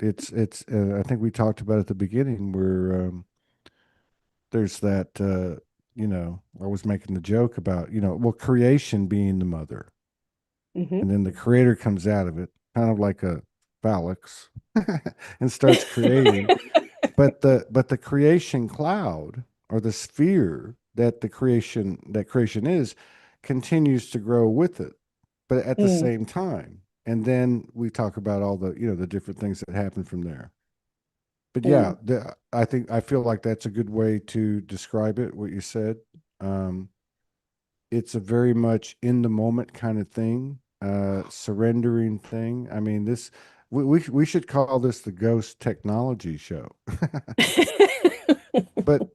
It's I think we talked about at the beginning where there's that I was making the joke about, well, creation being the mother, Hmm. and then the creator comes out of it, kind of like a phalanx, and starts creating. But the creation cloud, or the sphere that creation is, continues to grow with it, but at the Mm, same time. And then we talk about all the different things that happen from there. But yeah, mm. I feel like that's a good way to describe it, what you said. Um, it's a very much in the moment kind of thing, surrendering thing. I mean, we should call this the ghost technology show.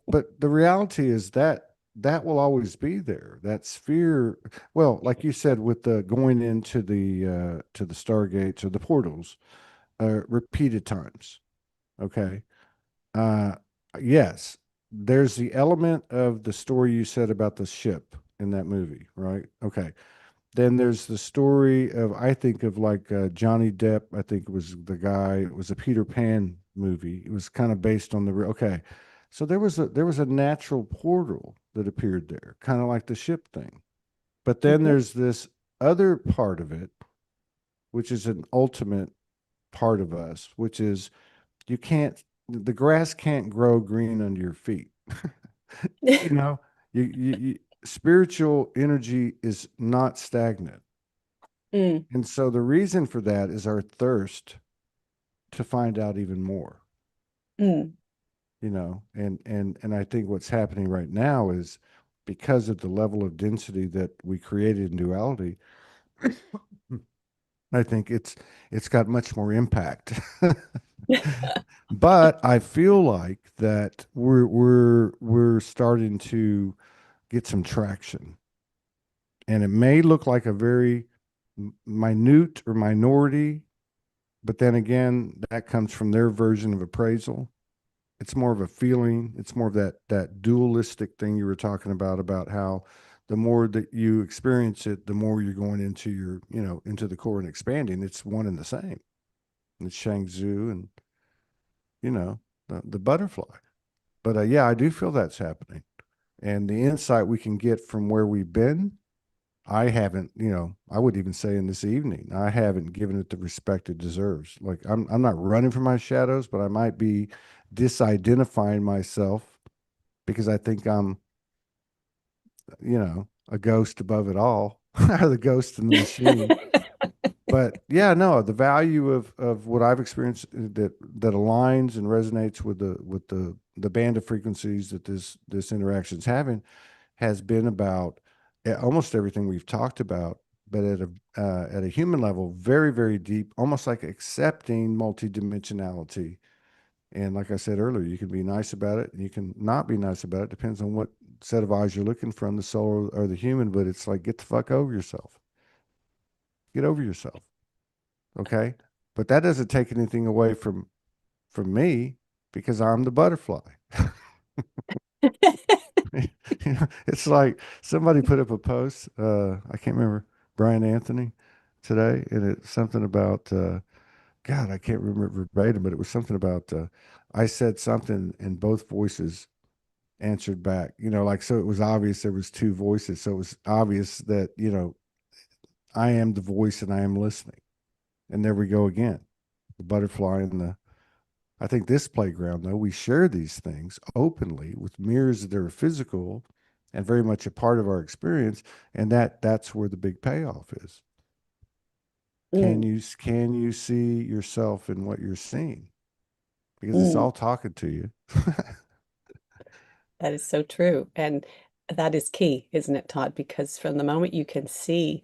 But the reality is that that will always be there. That sphere, well, like you said, with the going into the stargates or the portals, repeated times. Okay. Uh, yes, there's the element of the story you said about the ship in that movie, right? Okay. Then there's the story of, I think of like Johnny Depp. I think it was the guy. It was a Peter Pan movie. It was kind of based on okay. So there was a natural portal that appeared there, kind of like the ship thing. But then Mhm. there's this other part of it which is an ultimate part of us, which is you can't, the grass can't grow green under your feet. You know, spiritual energy is not stagnant. Mm, And so the reason for that is our thirst to find out even more, mm, and I think what's happening right now is because of the level of density that we created in duality, I think it's got much more impact. But I feel like that we're starting to get some traction, and it may look like a very minute or minority, but then again, that comes from their version of appraisal. It's more of a feeling. It's more of that dualistic thing you were talking about how the more that you experience it, the more you're going into your, into the core and expanding. It's one and the same. It's Shangzu and you know the butterfly. But yeah, I do feel that's happening, and the insight we can get from where we've been. I haven't, I would even say in this evening, I haven't given it the respect it deserves. Like I'm not running from my shadows, but I might be disidentifying myself because I think I'm, a ghost above it all, the ghost in the machine. But yeah, no, the value of what I've experienced that aligns and resonates with the band of frequencies that this interaction's having has been about almost everything we've talked about, but at a human level, very, very deep, almost like accepting multidimensionality. And like I said earlier, you can be nice about it and you can not be nice about it. Depends on what set of eyes you're looking from, the soul or the human. But it's like, get the fuck over yourself. Get over yourself. Okay. But that doesn't take anything away from me because I'm the butterfly. It's like somebody put up a post. I can't remember Brian Anthony today, and it's something about God. I can't remember verbatim, but it was something about I said something, and both voices answered back. Like so, it was obvious there was two voices. So it was obvious that I am the voice and I am listening. And there we go again, the butterfly and the I think this playground, though, we share these things openly with mirrors that are physical and very much a part of our experience, and that's where the big payoff is. Can mm, you can you see yourself in what you're seeing? Because it's mm. all talking to you. That is so true. And that is key, isn't it, Todd? Because from the moment you can see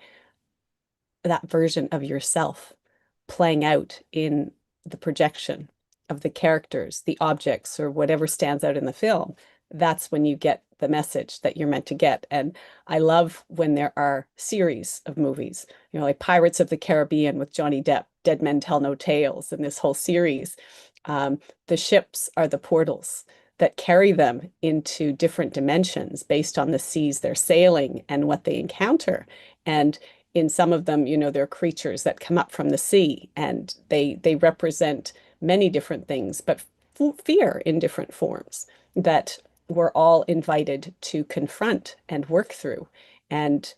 that version of yourself playing out in the projection of the characters, the objects, or whatever stands out in the film, that's when you get the message that you're meant to get. And I love when there are series of movies, like Pirates of the Caribbean with Johnny Depp, Dead Men Tell No Tales, and this whole series. The ships are the portals that carry them into different dimensions based on the seas they're sailing and what they encounter. And in some of them, they're creatures that come up from the sea and they represent many different things, but fear in different forms that we're all invited to confront and work through and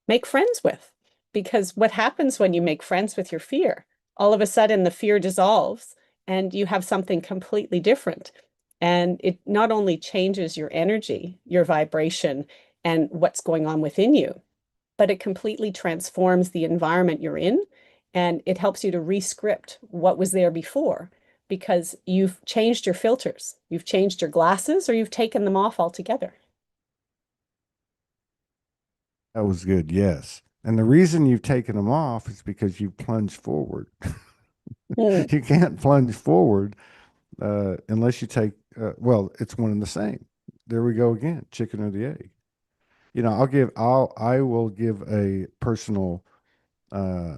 make friends with. Because what happens when you make friends with your fear? All of a sudden, the fear dissolves and you have something completely different. And it not only changes your energy, your vibration, and what's going on within you, but it completely transforms the environment you're in and it helps you to rescript what was there before because you've changed your filters, you've changed your glasses, or you've taken them off altogether. That was good, yes. And the reason you've taken them off is because you plunged forward. Mm, You can't plunge forward unless you take. Well, it's one and the same. There we go again, chicken or the egg. I will give a personal uh,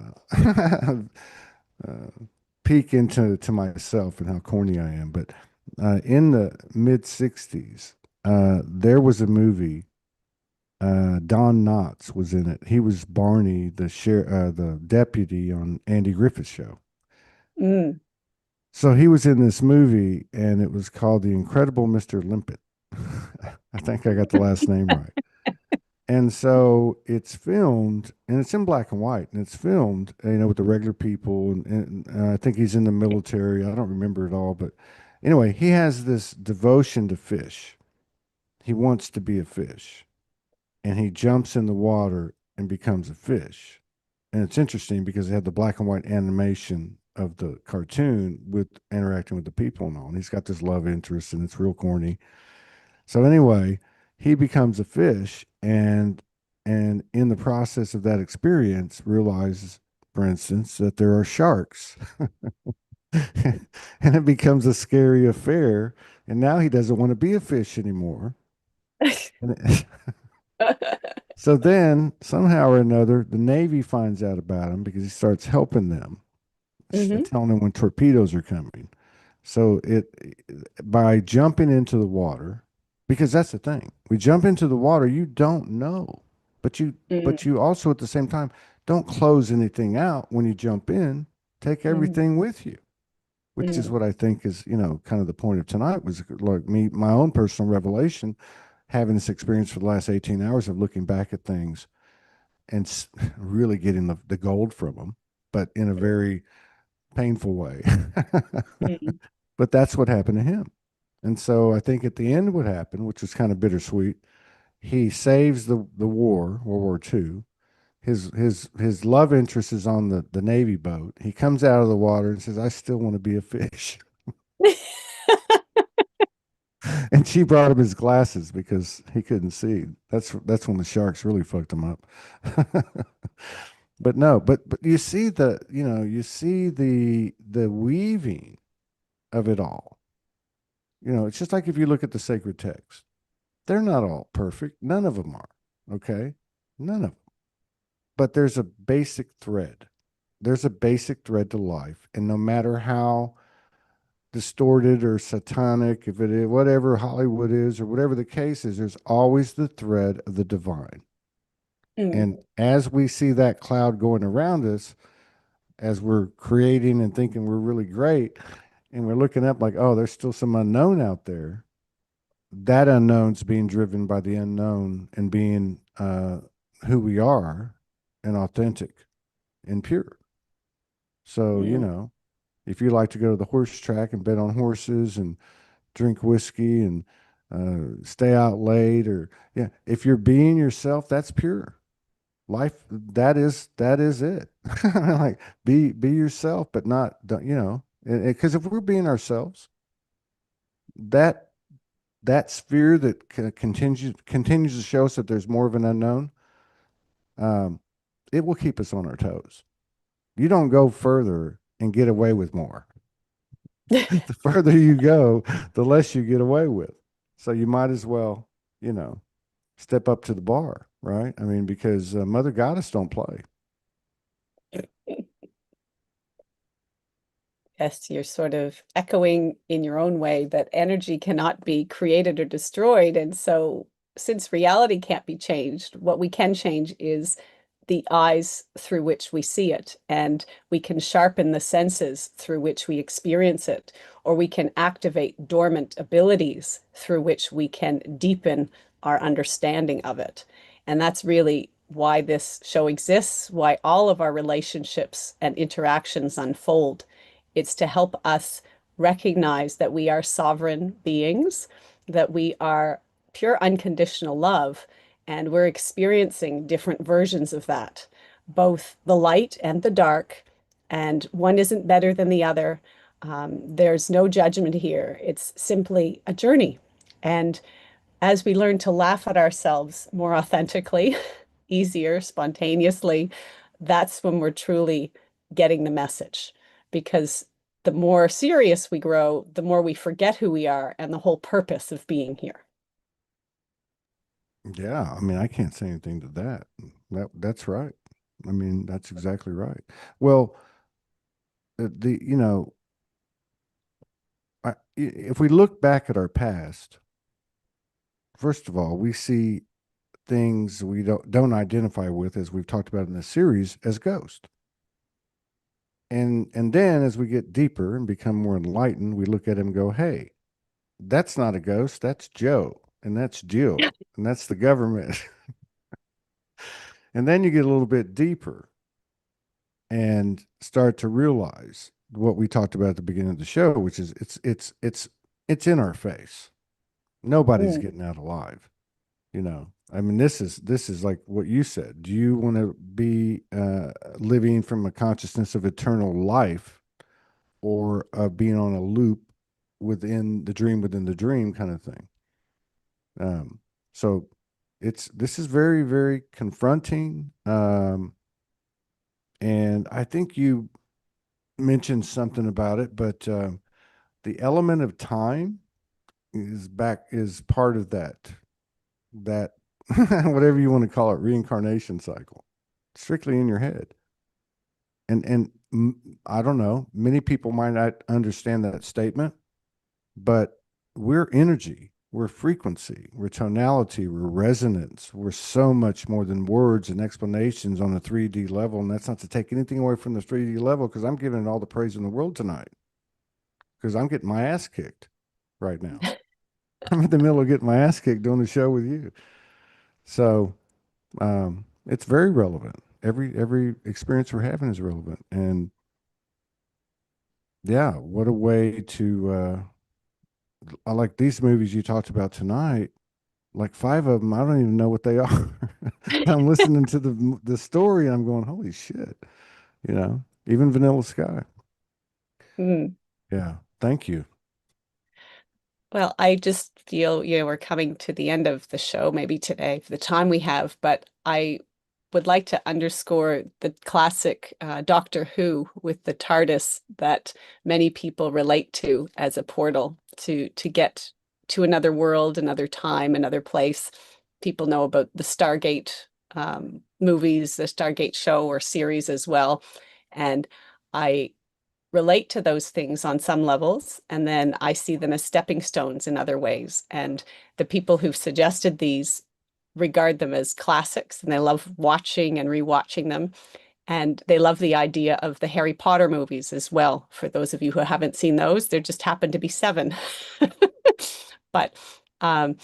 peek into myself and how corny I am. But in the mid '60s, there was a movie. Don Knotts was in it. He was Barney, the deputy on Andy Griffith's show. mm. So he was in this movie, and it was called The Incredible Mr. Limpet. I think I got the last name right. And so it's filmed and it's in black and white and it's filmed, with the regular people. And I think he's in the military. I don't remember it all, but anyway, he has this devotion to fish. He wants to be a fish and he jumps in the water and becomes a fish. And it's interesting because they had the black and white animation of the cartoon with interacting with the people and all. And he's got this love interest and it's real corny. So anyway, he becomes a fish and in the process of that experience realizes, for instance, that there are sharks. And it becomes a scary affair. And now he doesn't want to be a fish anymore. And so then somehow or another, the Navy finds out about him because he starts helping them, Hmm. telling them when torpedoes are coming. So by jumping into the water, because that's the thing, we jump into the water, you don't know, but you also at the same time don't close anything out when you jump in. Take Hmm. everything with you, which is Hmm. what I think is kind of the point of tonight was like me my own personal revelation, having this experience for the last 18 hours of looking back at things and really getting the gold from them, but in a very painful way. Hmm. But that's what happened to him. And so I think at the end, what happened, which was kind of bittersweet, he saves the war, World War II. His love interest is on the Navy boat. He comes out of the water and says, "I still want to be a fish." And she brought him his glasses because he couldn't see. That's when the sharks really fucked him up. But no, but you see the weaving of it all. It's just like if you look at the sacred text. They're not all perfect. None of them are. Okay? None of them. But there's a basic thread. There's a basic thread to life. And no matter how distorted or satanic, if it is whatever Hollywood is or whatever the case is, there's always the thread of the divine. Hmm. And as we see that cloud going around us, as we're creating and thinking we're really great, and we're looking up like, oh, there's still some unknown out there, that unknown's being driven by the unknown and being who we are and authentic and pure. So, Hmm. if you like to go to the horse track and bet on horses and drink whiskey and stay out late, or yeah, if you're being yourself, that's pure life. That is it. Like be yourself, but not, because if we're being ourselves, that that sphere that continues to show us that there's more of an unknown, um, it will keep us on our toes. You don't go further and get away with more. The further you go, the less you get away with. So you might as well, you know, step up to the bar, right? I mean, because Mother Goddess don't play. Yes, you're sort of echoing in your own way that energy cannot be created or destroyed. And so, since reality can't be changed, what we can change is the eyes through which we see it. And we can sharpen the senses through which we experience it, or we can activate dormant abilities through which we can deepen our understanding of it. And that's really why this show exists, why all of our relationships and interactions unfold. It's to help us recognize that we are sovereign beings, that we are pure unconditional love, and we're experiencing different versions of that, both the light and the dark, and one isn't better than the other. There's no judgment here. It's simply a journey. And as we learn to laugh at ourselves more authentically, easier, spontaneously, that's when we're truly getting the message. Because the more serious we grow, the more we forget who we are and the whole purpose of being here. Yeah, I mean, I can't say anything to that. That's right. I mean, that's exactly right. Well, if we look back at our past, first of all, we see things we don't identify with, as we've talked about in this series, as ghosts. And then as we get deeper and become more enlightened, we look at him and go, "Hey, that's not a ghost. That's Joe, and that's Jill, and that's the government." And then you get a little bit deeper and start to realize what we talked about at the beginning of the show, which is it's in our face. Nobody's Mm. getting out alive. You know, I mean, this is like what you said. Do you want to be living from a consciousness of eternal life, or being on a loop within the dream kind of thing? So it's this is very, very confronting. And I think you mentioned something about it, but the element of time is part of that whatever you want to call it, reincarnation cycle, strictly in your head. And I don't know, many people might not understand that statement, but we're energy, we're frequency, we're tonality, we're resonance, we're so much more than words and explanations on the 3D level. And that's not to take anything away from the 3D level, because I'm giving it all the praise in the world tonight, because I'm getting my ass kicked right now. I'm in the middle of getting my ass kicked doing the show with you. So it's very relevant. Every experience we're having is relevant. And yeah, what a way to I like these movies you talked about tonight. Like five of them, I don't even know what they are. I'm listening to the story and I'm going, holy shit, you know, even Vanilla Sky. Mm. Yeah. Thank you. Well, I just feel, we're coming to the end of the show, maybe today, for the time we have, but I would like to underscore the classic Doctor Who with the TARDIS that many people relate to as a portal to get to another world, another time, another place. People know about the Stargate movies, the Stargate show or series as well. And I relate to those things on some levels, and then I see them as stepping stones in other ways. And the people who've suggested these regard them as classics, and they love watching and rewatching them. And they love the idea of the Harry Potter movies as well. For those of you who haven't seen those, there just happen to be seven. But um,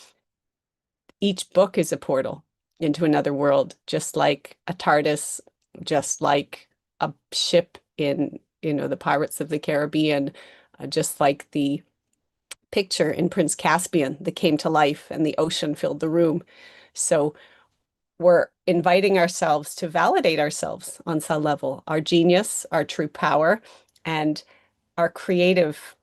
each book is a portal into another world, just like a TARDIS, just like a ship in, the Pirates of the Caribbean, just like the picture in Prince Caspian that came to life and the ocean filled the room. So we're inviting ourselves to validate ourselves on some level, our genius, our true power, and our creative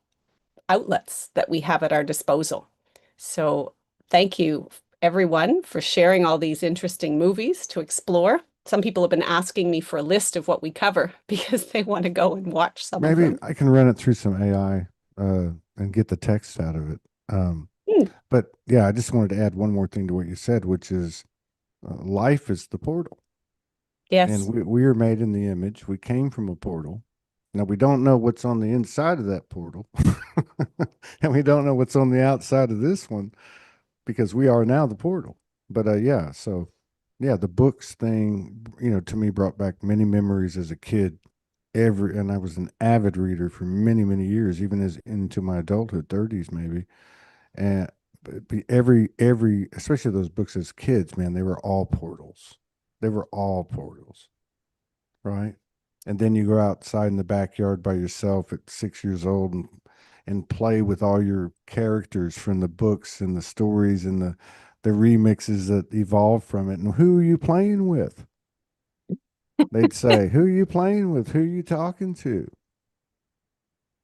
outlets that we have at our disposal. So thank you, everyone, for sharing all these interesting movies to explore. Some people have been asking me for a list of what we cover because they want to go and watch some of Maybe them. I can run it through some AI and get the text out of it. Um, Hmm. but yeah, I just wanted to add one more thing to what you said, which is life is the portal. And Yes. we are made in the image. We came from a portal. Now we don't know what's on the inside of that portal. And we don't know what's on the outside of this one, because we are now the portal. But yeah, so yeah, the books thing, to me brought back many memories as a kid. And I was an avid reader for many, many years, even as into my adulthood, 30s maybe. And but every especially those books as kids, man, they were all portals. They were all portals, right? And then you go outside in the backyard by yourself at 6 years old and play with all your characters from the books and the stories and the remixes that evolved from it. And who are you playing with? They'd say, who are you playing with? Who are you talking to?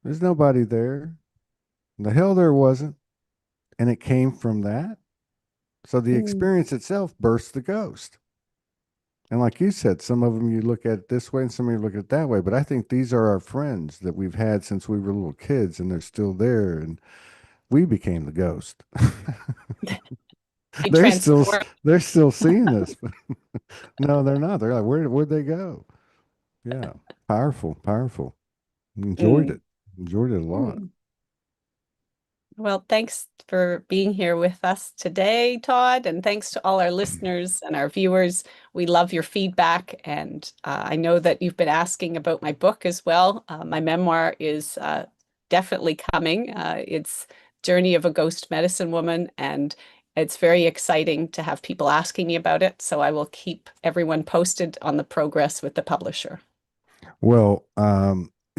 There's nobody there. The hell there wasn't. And it came from that. So the Mm. experience itself burst the ghost. And like you said, some of them you look at it this way and some of you look at it that way. But I think these are our friends that we've had since we were little kids, and they're still there. And we became the ghost. They they're still transform. they're still seeing us. But no, they're not. They're like, where'd they go? Yeah. Powerful, powerful. Enjoyed Mm. it. Enjoyed it a lot. Mm. Well, thanks for being here with us today, Todd, and thanks to all our listeners and our viewers. We love your feedback, and I know that you've been asking about my book as well. My memoir is definitely coming. It's Journey of a Ghost Medicine Woman, and It's very exciting to have people asking me about it, so I will keep everyone posted on the progress with the publisher. Well,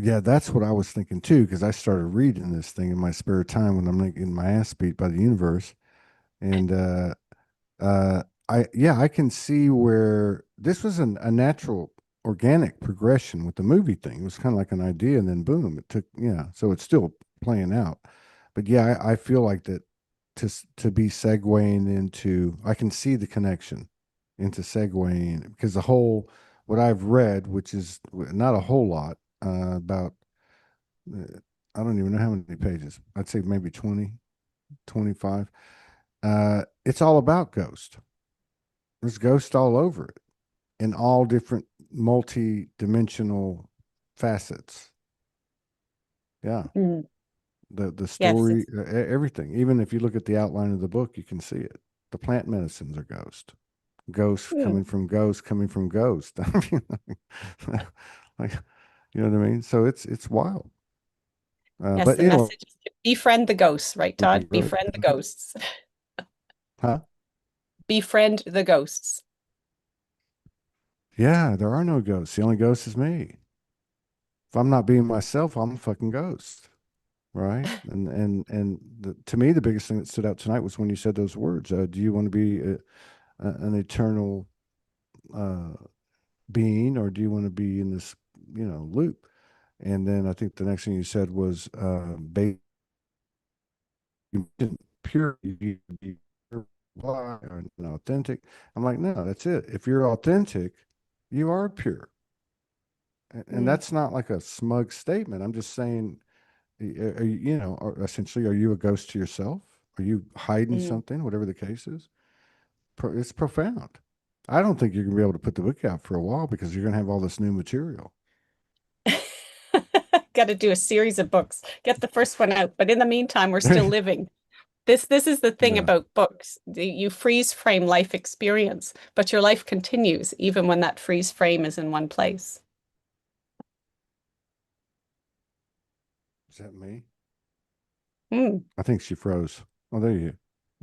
yeah, that's what I was thinking too, because I started reading this thing in my spare time when I'm like getting my ass beat by the universe. And I can see where this was a natural organic progression with the movie thing. It was kind of like an idea, and then boom, it took, yeah. So it's still playing out. But yeah, I feel like that to be segueing into, I can see the connection into segueing because the whole what I've read, which is not a whole lot, about I don't even know how many pages. I'd say maybe 20, 25. It's all about Ghost. There's Ghost all over it in all different multi-dimensional facets. Yeah. Mm. The Yes, story, everything. Even if you look at the outline of the book, you can see it. The plant medicines are Ghost. Ghosts mm. coming from Ghost coming from Ghost. I mean, like, you know what I mean? So it's wild. Yes, But the anyway, message is to befriend the ghosts, right, be Todd? great. Befriend the ghosts. Huh? Befriend the ghosts. Yeah, there are no ghosts. The only ghost is me. If I'm not being myself, I'm a fucking ghost. Right. To me, the biggest thing that stood out tonight was when you said those words. Do you want to be an eternal uh, being, or do you want to be in this, loop? And then I think the next thing you said was, pure, you need to be pure, blah, and authentic. I'm like, no, that's it. If you're authentic, you are pure. And Mm, that's not like a smug statement. I'm just saying, are you, essentially, are you a ghost to yourself? Are you hiding mm. something, whatever the case is? It's profound. I don't think you're going to be able to put the book out for a while because you're going to have all this new material. Got to do a series of books. Get the first one out, but in the meantime, we're still living. This is the thing Yeah. about books. You freeze frame life experience, but your life continues even when that freeze frame is in one place. Is that me? Mm. I think she froze. Oh, there you.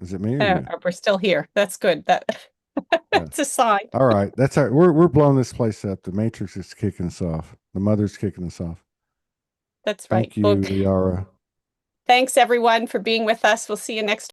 Is it me or you? We're still here. That's good. Yeah. That's a sign. All right. That's our. We're blowing this place up. The Matrix is kicking us off. The mother's kicking us off. That's right. Thank Well, you, Yara. thanks everyone for being with us. We'll see you next